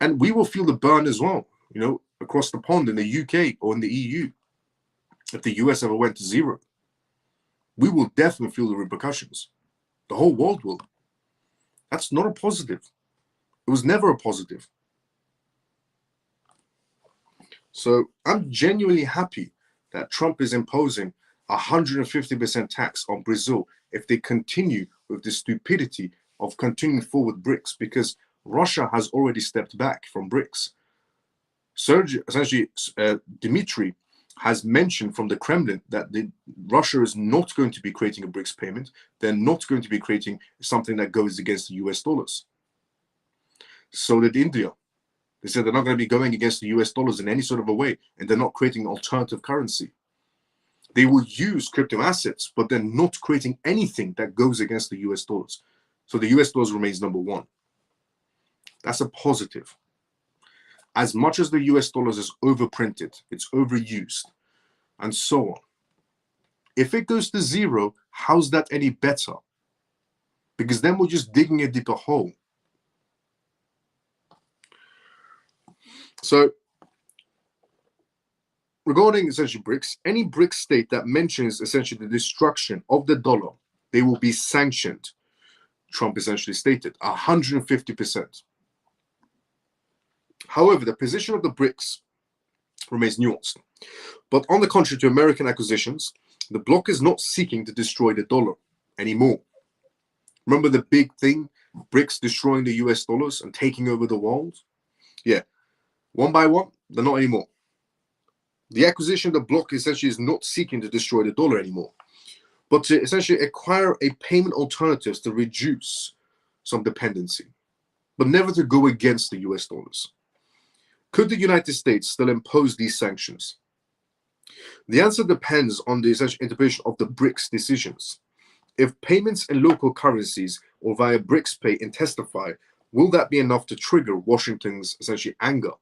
And we will feel the burn as well, you know, across the pond in the UK or in the EU. If the US ever went to zero, we will definitely feel the repercussions. The whole world will. That's not a positive. It was never a positive. So I'm genuinely happy that Trump is imposing 150% tax on Brazil if they continue with the stupidity of continuing forward Brics, because Russia has already stepped back from Brics. Dmitry has mentioned from the Kremlin that Russia is not going to be creating a Brics payment. They're not going to be creating something that goes against the US dollars. So did India. They said they're not going to be going against the US dollars in any sort of a way, and they're not creating an alternative currency. They will use crypto assets, but they're not creating anything that goes against the US dollars. So the US dollars remains #1. That's a positive. As much as the US dollars is overprinted, it's overused, and so on. If it goes to zero, how's that any better? Because then we're just digging a deeper hole. So, regarding essentially Brics, any Brics state that mentions essentially the destruction of the dollar, they will be sanctioned, Trump essentially stated, 150%. However, the position of the Brics remains nuanced. But on the contrary to American acquisitions, the bloc is not seeking to destroy the dollar anymore. Remember the big thing BRICS destroying the US dollars and taking over the world? Yeah. One by one, they're not anymore. The acquisition of the bloc essentially is not seeking to destroy the dollar anymore, but to essentially acquire a payment alternatives to reduce some dependency, but never to go against the US dollars. Could the United States still impose these sanctions? The answer depends on the essential interpretation of the BRICS decisions. If payments in local currencies or via BRICS Pay intensify, will that be enough to trigger Washington's essentially anger?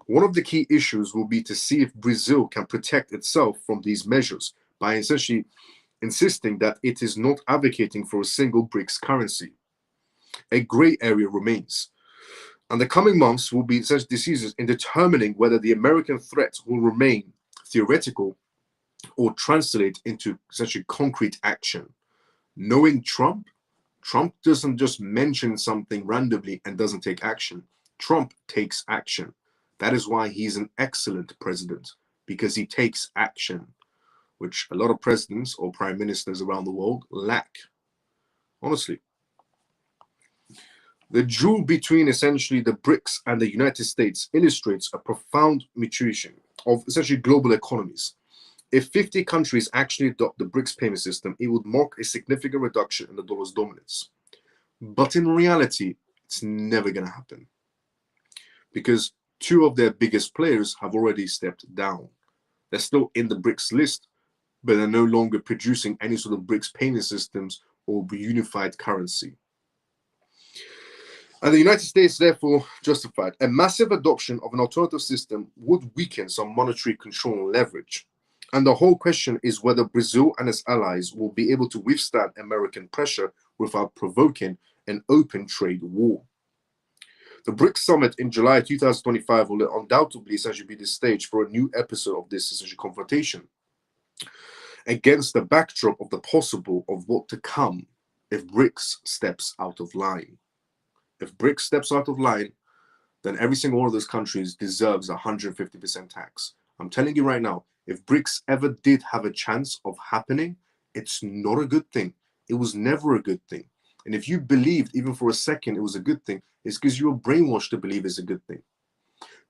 One of the key issues will be to see if Brazil can protect itself from these measures by essentially insisting that it is not advocating for a single BRICS currency. A grey area remains. And the coming months will be such decisive in determining whether the American threat will remain theoretical or translate into essentially concrete action. Knowing Trump doesn't just mention something randomly and doesn't take action. Trump takes action. That is why he's an excellent president, because he takes action, which a lot of presidents or prime ministers around the world lack. Honestly. The duel between essentially the BRICS and the United States illustrates a profound mutation of essentially global economies. If 50 countries actually adopt the BRICS payment system, it would mark a significant reduction in the dollar's dominance. But in reality, it's never going to happen, because two of their biggest players have already stepped down. They're still in the BRICS list, but they're no longer producing any sort of BRICS payment systems or unified currency. And the United States therefore justified a massive adoption of an alternative system would weaken some monetary control and leverage. And the whole question is whether Brazil and its allies will be able to withstand American pressure without provoking an open trade war. The BRICS summit in July 2025 will undoubtedly essentially be the stage for a new episode of this essential confrontation, against the backdrop of the possible of what to come if BRICS steps out of line. If BRICS steps out of line, then every single one of those countries deserves 150% tax. I'm telling you right now, if BRICS ever did have a chance of happening, it's not a good thing. It was never a good thing. And if you believed even for a second it was a good thing, it's because you were brainwashed to believe it's a good thing.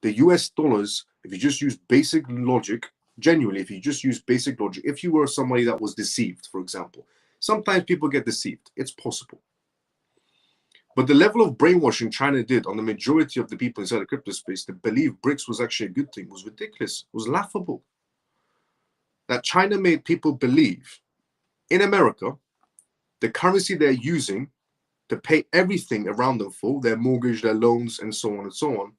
The US dollars, if you just use basic logic, genuinely, if you just use basic logic, if you were somebody that was deceived, for example, sometimes people get deceived. It's possible. But the level of brainwashing China did on the majority of the people inside the crypto space to believe BRICS was actually a good thing was ridiculous, was laughable. That China made people believe in America, the currency they're using to pay everything around them for, their mortgage, their loans, and so on and so on,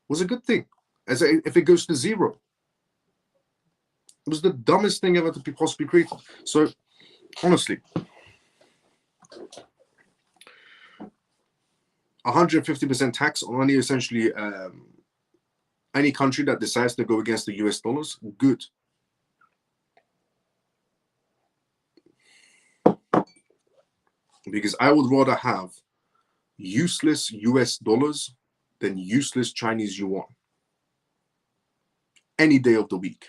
was a good thing, as if it goes to zero. It was the dumbest thing ever to be possibly created. So, honestly, 150% tax on any essentially any country that decides to go against the US dollars, good. Because I would rather have useless US dollars than useless Chinese yuan any day of the week.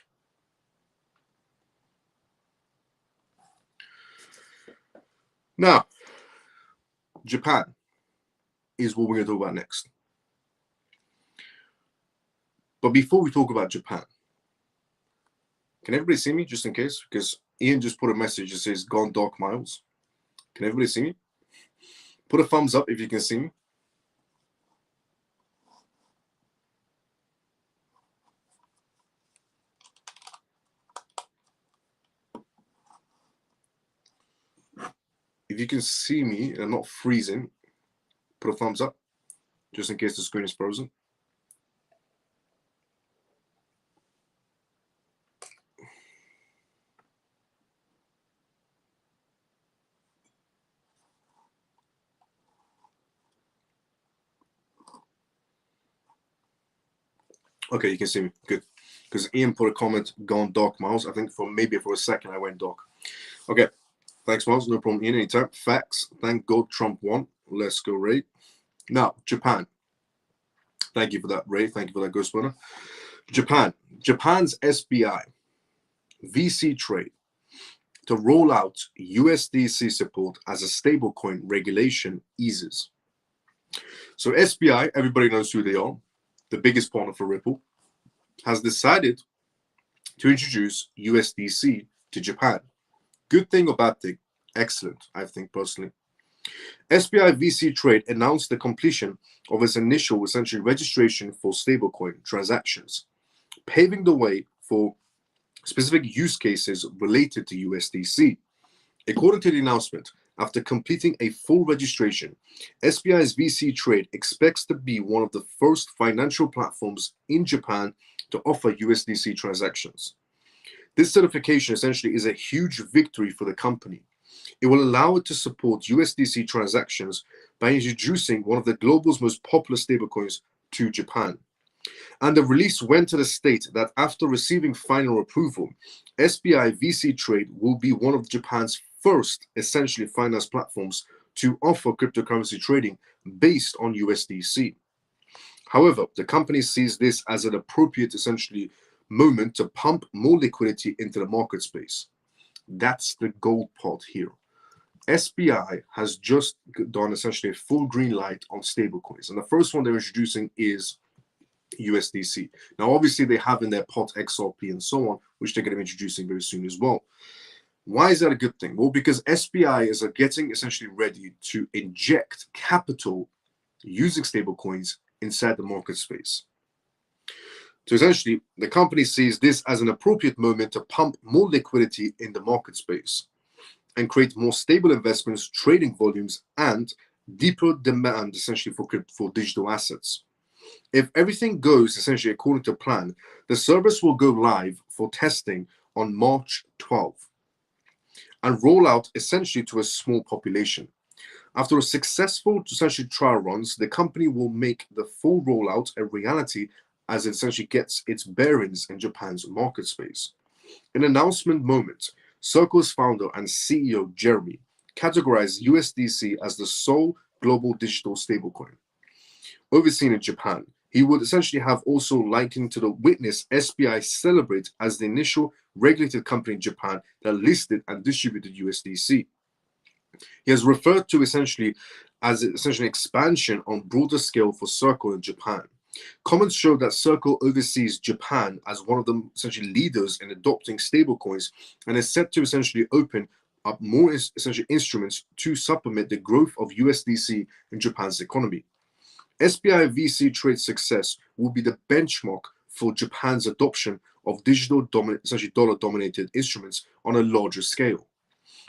Now, Japan is what we're going to talk about next. But before we talk about Japan, can everybody see me just in case? Because Ian just put a message that says "Gone Dark Miles." Can everybody see me? Put a thumbs up if you can see me. If you can see me and I'm not freezing, put a thumbs up, just in case the screen is frozen. Okay, you can see me. Good. Because Ian put a comment, "Gone dark, Miles." I think maybe for a second I went dark. Okay. Thanks, Miles. No problem, Ian. Anytime. Facts. Thank God Trump won. Let's go, Ray. Now, Japan. Thank you for that, Ray. Thank you for that, Ghost Runner. Japan. Japan's SBI, VC trade, to roll out USDC support as a stablecoin regulation eases. So SBI, everybody knows who they are, the biggest partner for Ripple, has decided to introduce USDC to Japan. Good thing or bad thing? Excellent, I think personally. SBI VC Trade announced the completion of its initial essentially registration for stablecoin transactions, paving the way for specific use cases related to USDC. According to the announcement, after completing a full registration, SBI's VC Trade expects to be one of the first financial platforms in Japan to offer USDC transactions. This certification essentially is a huge victory for the company. It will allow it to support USDC transactions by introducing one of the global's most popular stablecoins to Japan. And the release went to the state that after receiving final approval, SBI VC Trade will be one of Japan's first essentially finance platforms to offer cryptocurrency trading based on USDC. However, the company sees this as an appropriate essentially moment to pump more liquidity into the market space. That's the gold part here. SBI has just done essentially a full green light on stablecoins, and the first one they're introducing is USDC. Now, obviously, they have in their pot XRP and so on, which they're going to be introducing very soon as well. Why is that a good thing? Well, because SBI is getting essentially ready to inject capital using stablecoins inside the market space. So essentially, the company sees this as an appropriate moment to pump more liquidity in the market space and create more stable investments, trading volumes, and deeper demand essentially for digital assets. If everything goes essentially according to plan, the service will go live for testing on March 12th and roll out essentially to a small population. After a successful essentially trial runs, the company will make the full rollout a reality as it essentially gets its bearings in Japan's market space. In an announcement moment, Circle's founder and CEO Jeremy categorized USDC as the sole global digital stablecoin overseen in Japan. He would essentially have also likened to the witness SBI celebrate as the initial regulated company in Japan that listed and distributed USDC. He has referred to essentially as essentially expansion on broader scale for Circle in Japan. Comments show that Circle oversees Japan as one of the essentially leaders in adopting stablecoins and is set to essentially open up more essentially instruments to supplement the growth of USDC in Japan's economy. SBI VC Trade success will be the benchmark for Japan's adoption of digital essentially dollar-dominated instruments on a larger scale.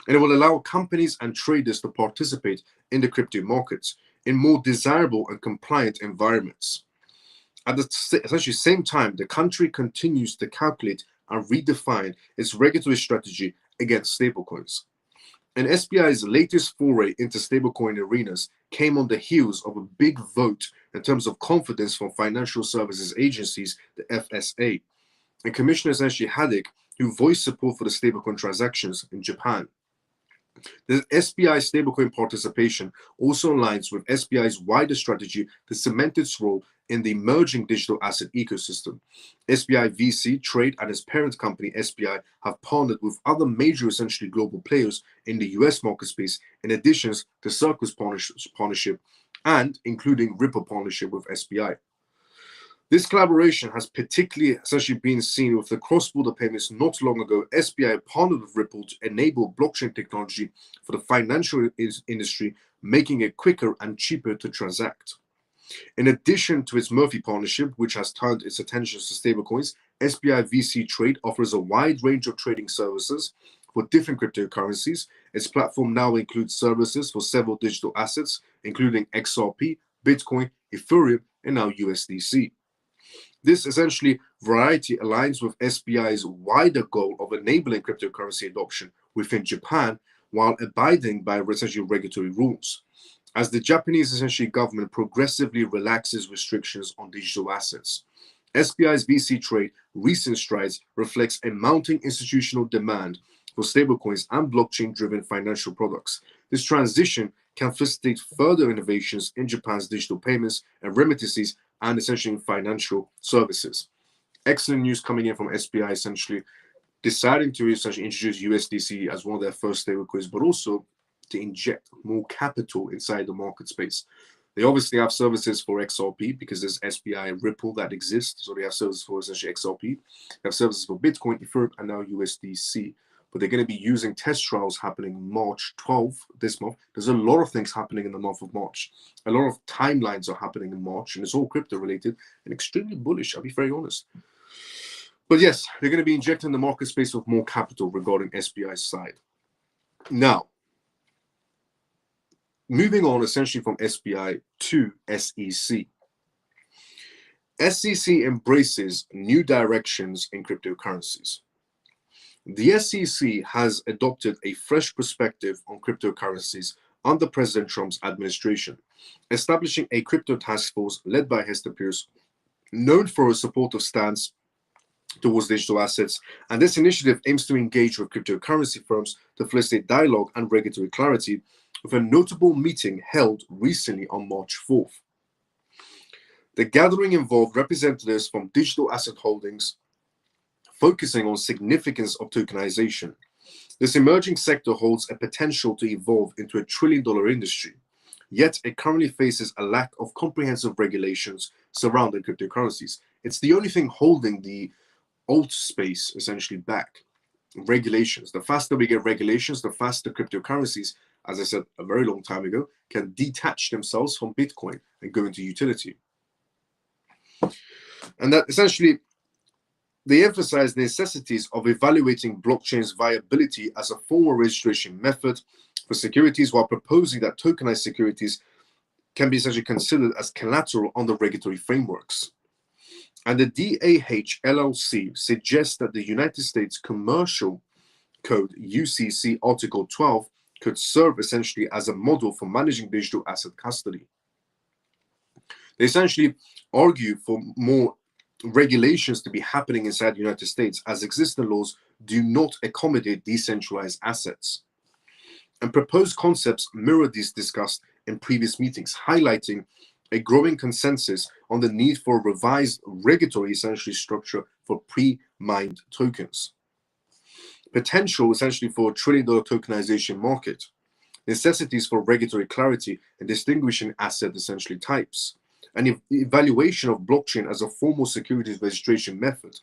And it will allow companies and traders to participate in the crypto markets in more desirable and compliant environments. At the essentially same time, the country continues to calculate and redefine its regulatory strategy against stablecoins. And SBI's latest foray into stablecoin arenas came on the heels of a big vote in terms of confidence from financial services agencies, the FSA, and Commissioner essentially Haddock, who voiced support for the stablecoin transactions in Japan. The SBI stablecoin participation also aligns with SBI's wider strategy to cement its role in the emerging digital asset ecosystem. SBI VC Trade and its parent company SBI have partnered with other major essentially global players in the US market space, in addition to Circle's partnership and including Ripple partnership with SBI. This collaboration has particularly essentially been seen with the cross-border payments. Not long ago, SBI partnered with Ripple to enable blockchain technology for the financial industry, making it quicker and cheaper to transact. In addition to its Murphy partnership, which has turned its attention to stablecoins, SBI VC Trade offers a wide range of trading services for different cryptocurrencies. Its platform now includes services for several digital assets, including XRP, Bitcoin, Ethereum, and now USDC. This essentially variety aligns with SBI's wider goal of enabling cryptocurrency adoption within Japan while abiding by essentially regulatory rules, as the Japanese essentially government progressively relaxes restrictions on digital assets. SBI's VC Trade recent strides reflects a mounting institutional demand for stablecoins and blockchain-driven financial products. This transition can facilitate further innovations in Japan's digital payments and remittances and essentially financial services. Excellent news coming in from SBI essentially deciding to essentially introduce USDC as one of their first stablecoins, but also to inject more capital inside the market space. They obviously have services for XRP because there's SBI and Ripple that exist. So they have services for essentially XRP. They have services for Bitcoin, Ethereum, and now USDC. But they're going to be using test trials happening March 12th this month. There's a lot of things happening in the month of March. A lot of timelines are happening in March, and it's all crypto related and extremely bullish, I'll be very honest. But yes, they're going to be injecting the market space with more capital regarding SBI's side. Now, moving on essentially from SBI to SEC. SEC embraces new directions in cryptocurrencies. The SEC has adopted a fresh perspective on cryptocurrencies under President Trump's administration, establishing a crypto task force led by Hester Peirce, known for a supportive stance towards digital assets. And this initiative aims to engage with cryptocurrency firms to facilitate dialogue and regulatory clarity, with a notable meeting held recently on March 4th. The gathering involved representatives from digital asset holdings, focusing on significance of tokenization. This emerging sector holds a potential to evolve into a $1 trillion industry, yet it currently faces a lack of comprehensive regulations surrounding cryptocurrencies. It's the only thing holding the alt space essentially back. Regulations. The faster we get regulations, the faster cryptocurrencies, as I said a very long time ago, can detach themselves from Bitcoin and go into utility. And that essentially, they emphasize the necessities of evaluating blockchain's viability as a formal registration method for securities, while proposing that tokenized securities can be essentially considered as collateral under regulatory frameworks. And the DAH LLC suggests that the United States Commercial Code UCC Article 12 could serve essentially as a model for managing digital asset custody. They essentially argue for more regulations to be happening inside the United States, as existing laws do not accommodate decentralized assets. And proposed concepts mirror these discussed in previous meetings, highlighting a growing consensus on the need for a revised regulatory essentially structure for pre-mined tokens. Potential essentially for a $1 trillion tokenization market, necessities for regulatory clarity and distinguishing asset essentially types, and evaluation of blockchain as a formal securities registration method,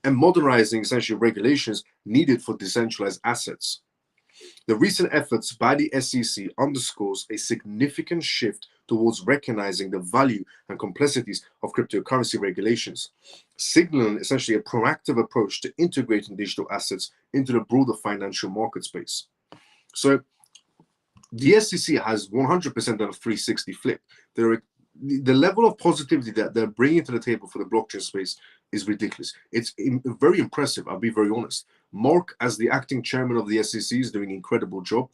and modernizing essentially regulations needed for decentralized assets. The recent efforts by the SEC underscores a significant shift towards recognizing the value and complexities of cryptocurrency regulations, signaling essentially a proactive approach to integrating digital assets into the broader financial market space. So the SEC has 100% done a 360 flip. The level of positivity that they're bringing to the table for the blockchain space is ridiculous. It's very impressive, I'll be very honest. Mark, as the acting chairman of the SEC, is doing an incredible job.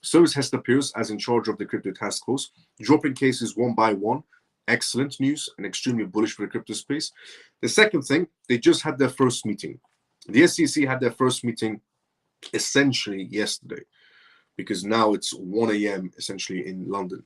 So is Hester Peirce, as in charge of the crypto task force, dropping cases one by one. Excellent news and extremely bullish for the crypto space. The second thing, they just had their first meeting. The SEC had their first meeting essentially yesterday, because now it's 1 a.m. essentially in London.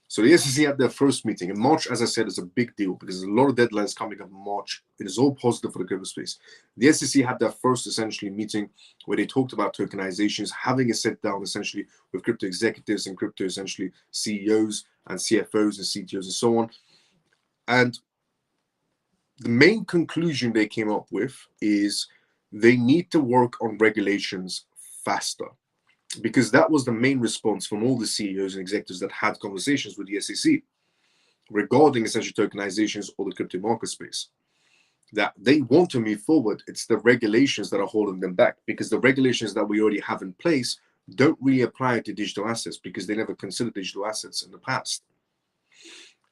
So the SEC had their first meeting in March. As I said, is a big deal because there's a lot of deadlines coming up in March. It is all positive for the crypto space. The SEC had their first essentially meeting where they talked about tokenizations, having a sit down essentially with crypto executives and crypto essentially CEOs and CFOs and CTOs and so on. And the main conclusion they came up with is they need to work on regulations faster, because that was the main response from all the CEOs and executives that had conversations with the SEC regarding essentially tokenizations or the crypto market space, that they want to move forward. It's the regulations that are holding them back, because the regulations that we already have in place don't really apply to digital assets because they never considered digital assets in the past.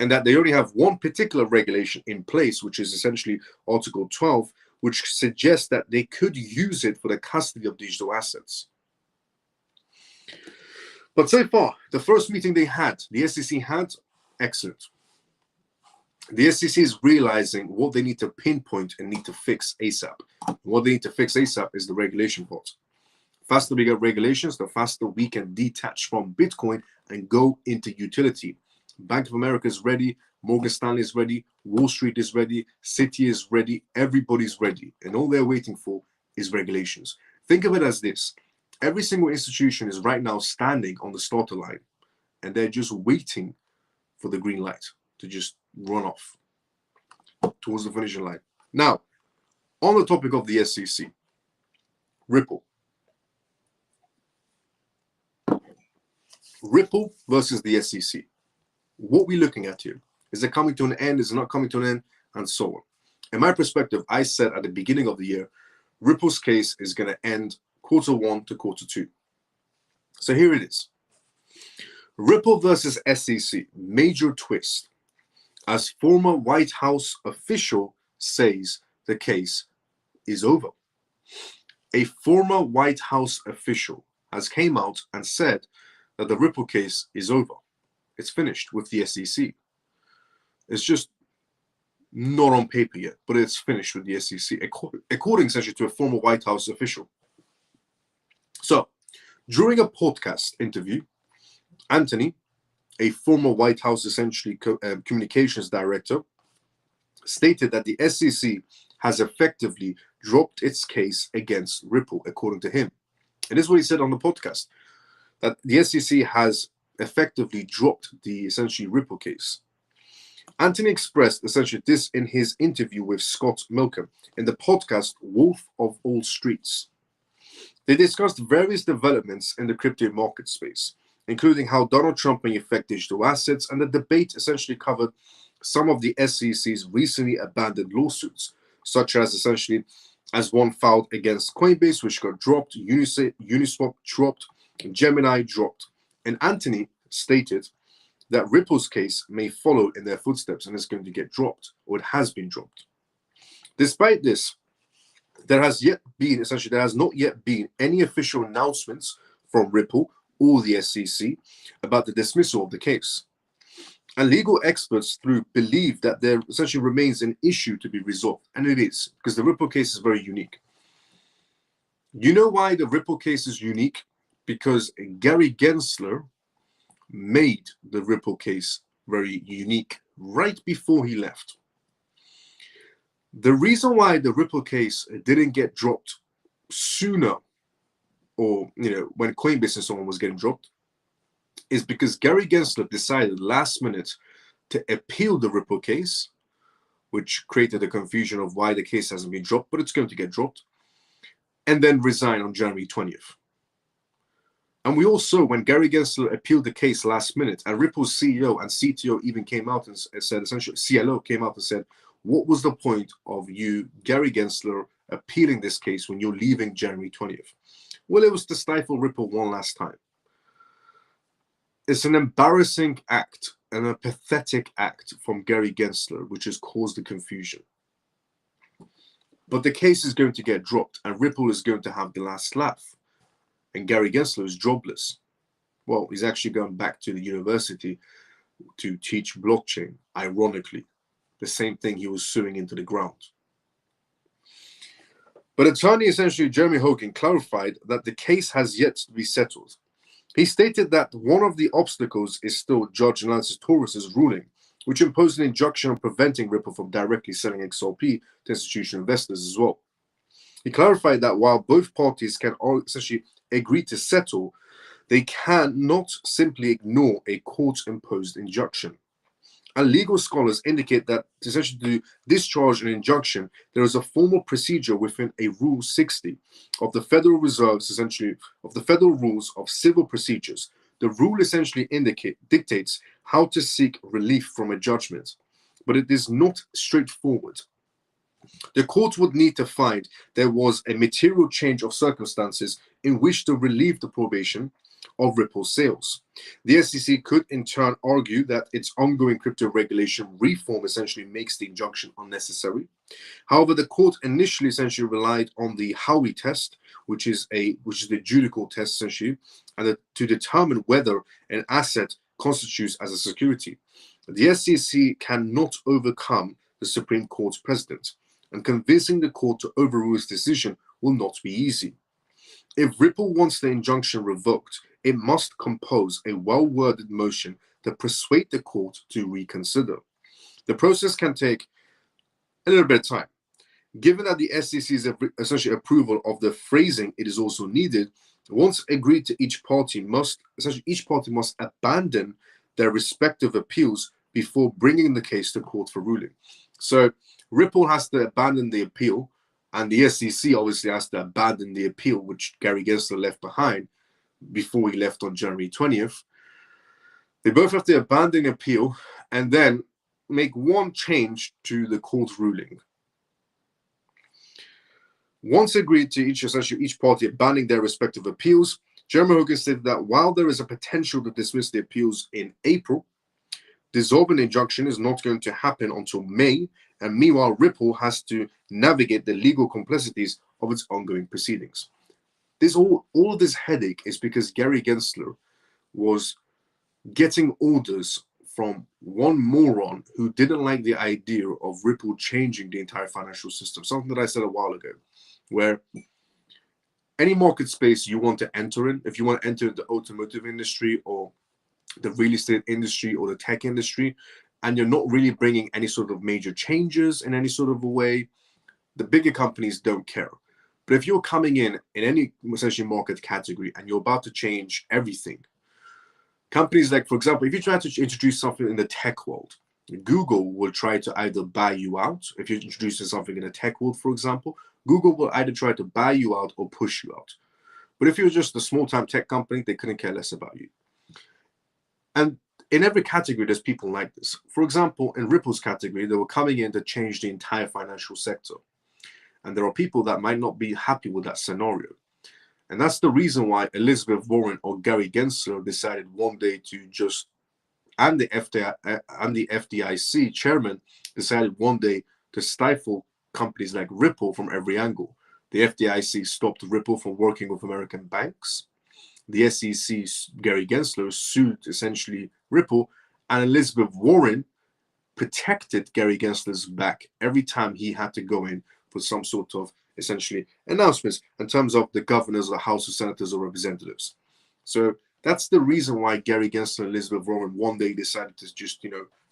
And that they already have one particular regulation in place, which is essentially Article 12, which suggests that they could use it for the custody of digital assets. But so far, the first meeting they had, the SEC had, excellent. The SEC is realizing what they need to pinpoint and need to fix ASAP. What they need to fix ASAP is the regulation part. The faster we get regulations, the faster we can detach from Bitcoin and go into utility. Bank of America is ready, Morgan Stanley is ready, Wall Street is ready, Citi is ready, everybody's ready. And all they're waiting for is regulations. Think of it as this. Every single institution is right now standing on the starter line, and they're just waiting for the green light to just run off towards the finishing line. Now, on the topic of the SEC, Ripple. Ripple versus the SEC. What we're looking at here, is it coming to an end, is it not coming to an end, and so on. In my perspective, I said at the beginning of the year, Ripple's case is going to end Q1 to Q2. So here it is. Ripple versus SEC, major twist. As former White House official says the case is over. A former White House official has came out and said that the Ripple case is over. It's finished with the SEC. It's just not on paper yet, but it's finished with the SEC, according essentially to a former White House official. So, during a podcast interview, Anthony, a former White House essentially communications director, stated that the SEC has effectively dropped its case against Ripple, according to him. And this is what he said on the podcast, that the SEC has effectively dropped the essentially Ripple case. Anthony expressed essentially this in his interview with Scott Milcom in the podcast Wolf of All Streets. They discussed various developments in the crypto market space, including how Donald Trump may affect digital assets, and the debate essentially covered some of the SEC's recently abandoned lawsuits, such as essentially as one filed against Coinbase, which got dropped, Uniswap dropped, Gemini dropped. And Anthony stated that Ripple's case may follow in their footsteps and is going to get dropped, or it has been dropped. Despite this, there has not yet been any official announcements from Ripple or the SEC about the dismissal of the case. And legal experts believe that there essentially remains an issue to be resolved, and it is, because the Ripple case is very unique. You know why the Ripple case is unique? Because Gary Gensler made the Ripple case very unique right before he left. The reason why the Ripple case didn't get dropped sooner, or when Coinbase and so on was getting dropped, is because Gary Gensler decided last minute to appeal the Ripple case, which created a confusion of why the case hasn't been dropped, but it's going to get dropped, and then resign on January 20th. And we all saw when Gary Gensler appealed the case last minute, and Ripple's CEO and CTO even came out and said, essentially, CLO came out and said, what was the point of you, Gary Gensler, appealing this case when you're leaving January 20th? Well, it was to stifle Ripple one last time. It's an embarrassing act and a pathetic act from Gary Gensler, which has caused the confusion. But the case is going to get dropped, and Ripple is going to have the last laugh. And Gary Gensler is jobless. Well, he's actually going back to the university to teach blockchain, ironically. The same thing he was suing into the ground. But attorney essentially Jeremy Hogan clarified that the case has yet to be settled. He stated that one of the obstacles is still Judge Nancy Torres's ruling, which imposed an injunction on preventing Ripple from directly selling XRP to institutional investors as well. He clarified that while both parties can all essentially agree to settle, they cannot simply ignore a court-imposed injunction. And legal scholars indicate that essentially to discharge an injunction, there is a formal procedure within a Rule 60 of the Federal Reserve's essentially of the Federal Rules of Civil Procedures. The rule essentially dictates how to seek relief from a judgment, but it is not straightforward. The court would need to find there was a material change of circumstances in which to relieve the prohibition of Ripple sales. The SEC could in turn argue that its ongoing crypto regulation reform essentially makes the injunction unnecessary. However, the court initially essentially relied on the Howey test, which is the judicial test essentially, and to determine whether an asset constitutes as a security. The SEC cannot overcome the Supreme Court's precedent, and convincing the court to overrule its decision will not be easy. If Ripple wants the injunction revoked, it must compose a well-worded motion to persuade the court to reconsider. The process can take a little bit of time. Given that the SEC's essentially approval of the phrasing, it is also needed. Once agreed to, each party must abandon their respective appeals before bringing the case to court for ruling. So Ripple has to abandon the appeal, and the SEC obviously has to abandon the appeal, which Gary Gensler left behind before he left on January 20th. They both have to abandon the appeal and then make one change to the court ruling. Once agreed to, each party abandoning their respective appeals, Jeremy Hogan stated that while there is a potential to dismiss the appeals in April, dissolving the injunction is not going to happen until May, and meanwhile, Ripple has to navigate the legal complexities of its ongoing proceedings. All of this headache is because Gary Gensler was getting orders from one moron who didn't like the idea of Ripple changing the entire financial system, something that I said a while ago, where any market space you want to enter in, if you want to enter the automotive industry or the real estate industry or the tech industry, and you're not really bringing any sort of major changes in any sort of a way, the bigger companies don't care. But if you're coming in any essentially market category and you're about to change everything, companies like, for example, if you try to introduce something in the tech world, Google will try to either buy you out. If you're introducing something in the tech world, for example, Google will either try to buy you out or push you out. But if you're just a small-time tech company, they couldn't care less about you. And in every category, there's people like this. For example, in Ripple's category, they were coming in to change the entire financial sector. And there are people that might not be happy with that scenario. And that's the reason why Elizabeth Warren or Gary Gensler decided one day to just, and the FDIC chairman decided one day to stifle companies like Ripple from every angle. The FDIC stopped Ripple from working with American banks. The SEC, Gary Gensler, sued essentially Ripple, and Elizabeth Warren protected Gary Gensler's back every time he had to go in for some sort of essentially announcements in terms of the governors, the House of Senators or Representatives. So that's the reason why Gary Gensler and Elizabeth Warren one day decided to just,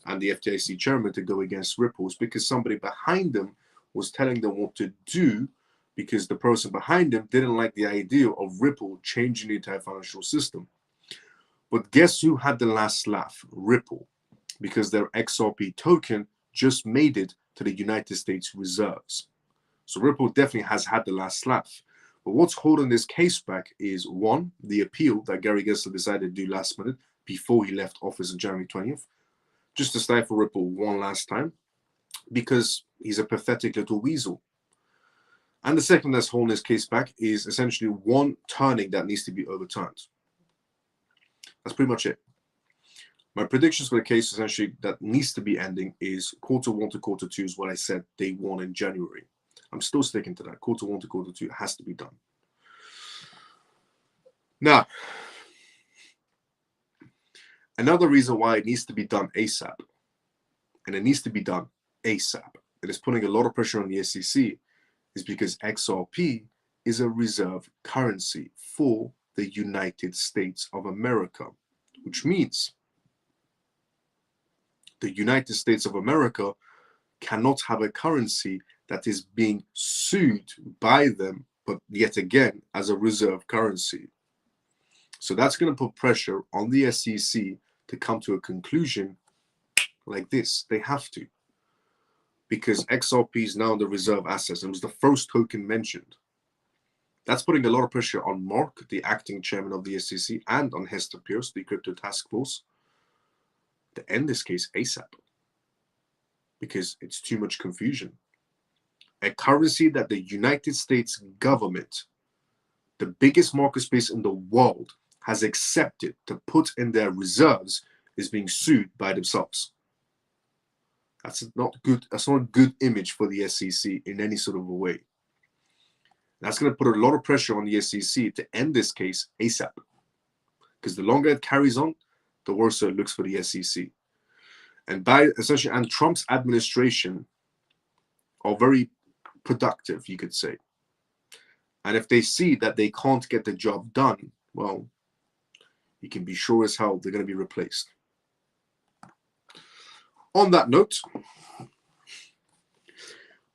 and the FDIC chairman to go against Ripple, because somebody behind them was telling them what to do, because the person behind them didn't like the idea of Ripple changing the entire financial system. But guess who had the last laugh? Ripple, because their XRP token just made it to the United States reserves. So Ripple definitely has had the last laugh. But what's holding this case back is, one, the appeal that Gary Gensler decided to do last minute before he left office on January 20th, just to stifle Ripple one last time, because he's a pathetic little weasel. And the second that's holding this case back is essentially one turning that needs to be overturned. That's pretty much it. My predictions for the case essentially that needs to be ending is Q1 to Q2 is what I said day one in January. I'm still sticking to that. Q1 to Q2 has to be done. Now, another reason why it needs to be done ASAP, and it needs to be done ASAP, it is putting a lot of pressure on the SEC, is because XRP is a reserve currency for the United States of America, which means the United States of America cannot have a currency that is being sued by them, but yet again as a reserve currency. So that's going to put pressure on the SEC to come to a conclusion like this. They have to, because XRP is now the reserve assets and was the first token mentioned. That's putting a lot of pressure on Mark, the acting chairman of the SEC, and on Hester Pierce, the crypto task force, to end this case ASAP, because it's too much confusion. A currency that the United States government, the biggest market space in the world, has accepted to put in their reserves, is being sued by themselves. That's not good. That's not a good image for the SEC in any sort of a way. That's going to put a lot of pressure on the SEC to end this case ASAP, because the longer it carries on, the worse it looks for the SEC. And Trump's administration are very productive, you could say. And if they see that they can't get the job done, well, you can be sure as hell they're going to be replaced. On that note,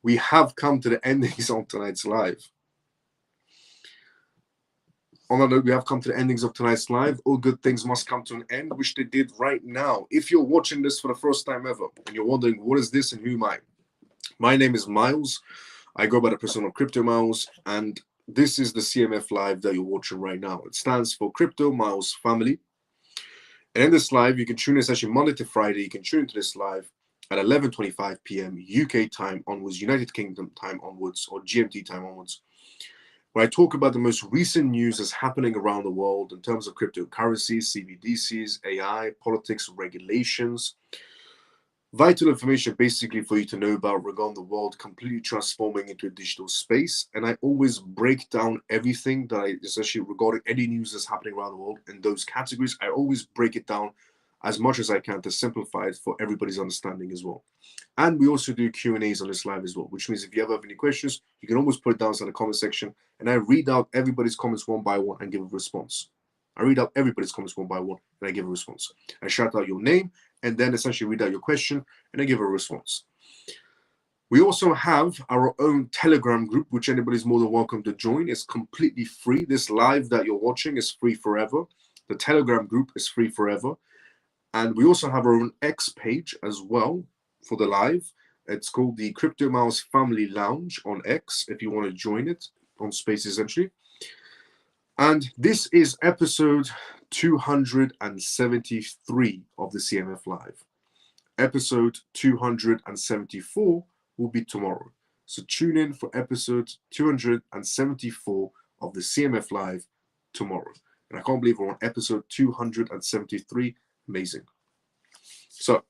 we have come to the endings of tonight's live. On that note, we have come to the endings of tonight's live. All good things must come to an end, which they did right now. If you're watching this for the first time ever and you're wondering, what is this and who am I? My name is Miles. I go by the persona of Crypto Miles, and this is the CMF live that you're watching right now. It stands for Crypto Miles Family. And in this live, you can tune in session Monday to Friday. You can tune into this live at 11:25 p.m. UK time onwards, United Kingdom time onwards, or GMT time onwards, where I talk about the most recent news that's happening around the world in terms of cryptocurrencies, CBDCs, AI, politics, regulations. Vital information basically for you to know about regarding the world completely transforming into a digital space. And I always break down everything that especially regarding any news that's happening around the world in those categories. I always break it down as much as I can to simplify it for everybody's understanding as well. And we also do Q&As on this live as well, which means if you ever have any questions, you can always put it down in the comment section, and I read out everybody's comments one by one and give a response. I read out everybody's comments one by one, and I give a response. I shout out your name, and then essentially read out your question, and I give a response. We also have our own Telegram group, which anybody's more than welcome to join. It's completely free. This live that you're watching is free forever. The Telegram group is free forever. And we also have our own X page as well for the live. It's called the Crypto Miles Family Lounge on X, if you want to join it, on Space essentially. And this is episode 273 of the CMF Live. Episode 274 will be tomorrow. So tune in for episode 274 of the CMF Live tomorrow. And I can't believe we're on episode 273. Amazing. So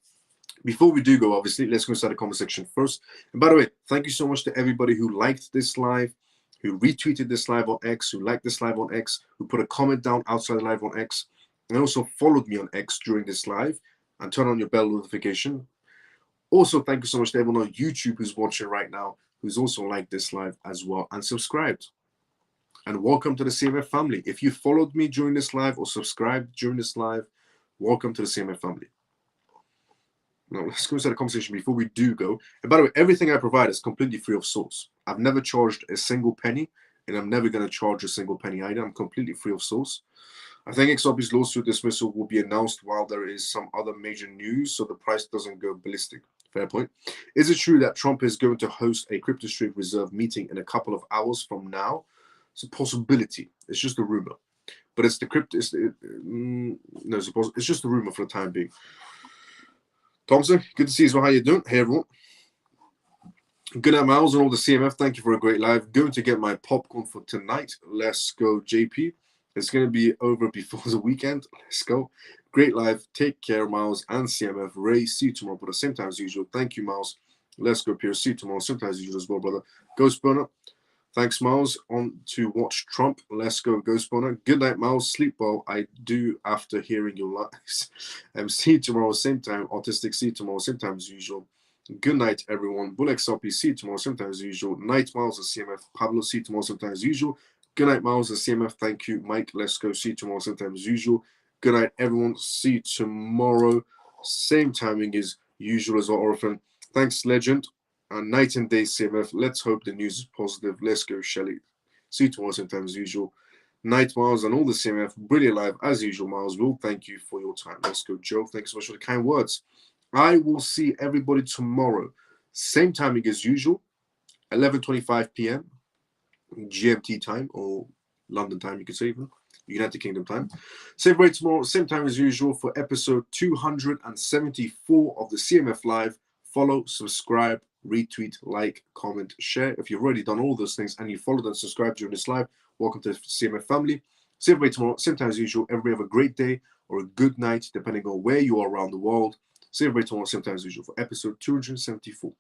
before we do go, obviously, let's go inside the comment section first. And by the way, thank you so much to everybody who liked this live, who retweeted this live on X, who liked this live on X, who put a comment down outside the live on X, and also followed me on X during this live, and turn on your bell notification. Also, thank you so much to everyone on YouTube who's watching right now, who's also liked this live as well and subscribed. And welcome to the CMF family. If you followed me during this live or subscribed during this live, welcome to the CMF family. Now, let's go inside the conversation before we do go. And by the way, everything I provide is completely free of source. I've never charged a single penny, and I'm never going to charge a single penny either. I'm completely free of source. I think XRP's lawsuit dismissal will be announced while there is some other major news, so the price doesn't go ballistic. Fair point. Is it true that Trump is going to host a CryptoStreak Reserve meeting in a couple of hours from now? It's a possibility. It's just a rumor. But it's the crypto. It's just a rumor for the time being. Thompson, good to see you as well. How you doing? Hey, everyone. Good night, Miles, and all the CMF. Thank you for a great live. Going to get my popcorn for tonight. Let's go, JP. It's going to be over before the weekend. Let's go. Great live. Take care, Miles and CMF. Ray, see you tomorrow, but at the same time as usual. Thank you, Miles. Let's go, Pierre. See you tomorrow. Sometimes as usual as well, brother. Ghost Burner. Thanks, Miles. On to watch Trump. Let's go, Ghost Burner. Good night, Miles. Sleep well. I do after hearing your lives. See you tomorrow, same time. Autistic, see you tomorrow, same time as usual. Good night, everyone. Bull XRP, see you tomorrow, same time as usual. Night, Miles and CMF. Pablo, see you tomorrow, same time as usual. Good night, Miles and CMF. Thank you, Mike. Let's go. See you tomorrow, same time as usual. Good night, everyone. See you tomorrow. Same timing as usual as well, Orphan. Thanks, Legend. And night and day, CMF. Let's hope the news is positive. Let's go, Shelly. See you tomorrow, same time as usual. Night, Miles, and all the CMF. Brilliant live, as usual, Miles. Will thank you for your time. Let's go, Joe. Thanks so much for the kind words. I will see everybody tomorrow. Same timing as usual. 11:25 p.m. GMT time, or London time, you could say even. United Kingdom time. Same rate tomorrow, same time as usual for episode 274 of the CMF Live. Follow, subscribe, retweet, like, comment, share. If you've already done all those things and you followed and subscribed during this live, welcome to the CMF family. See everybody tomorrow, same time as usual. Everybody have a great day or a good night, depending on where you are around the world. See everybody tomorrow, same time as usual for episode 274.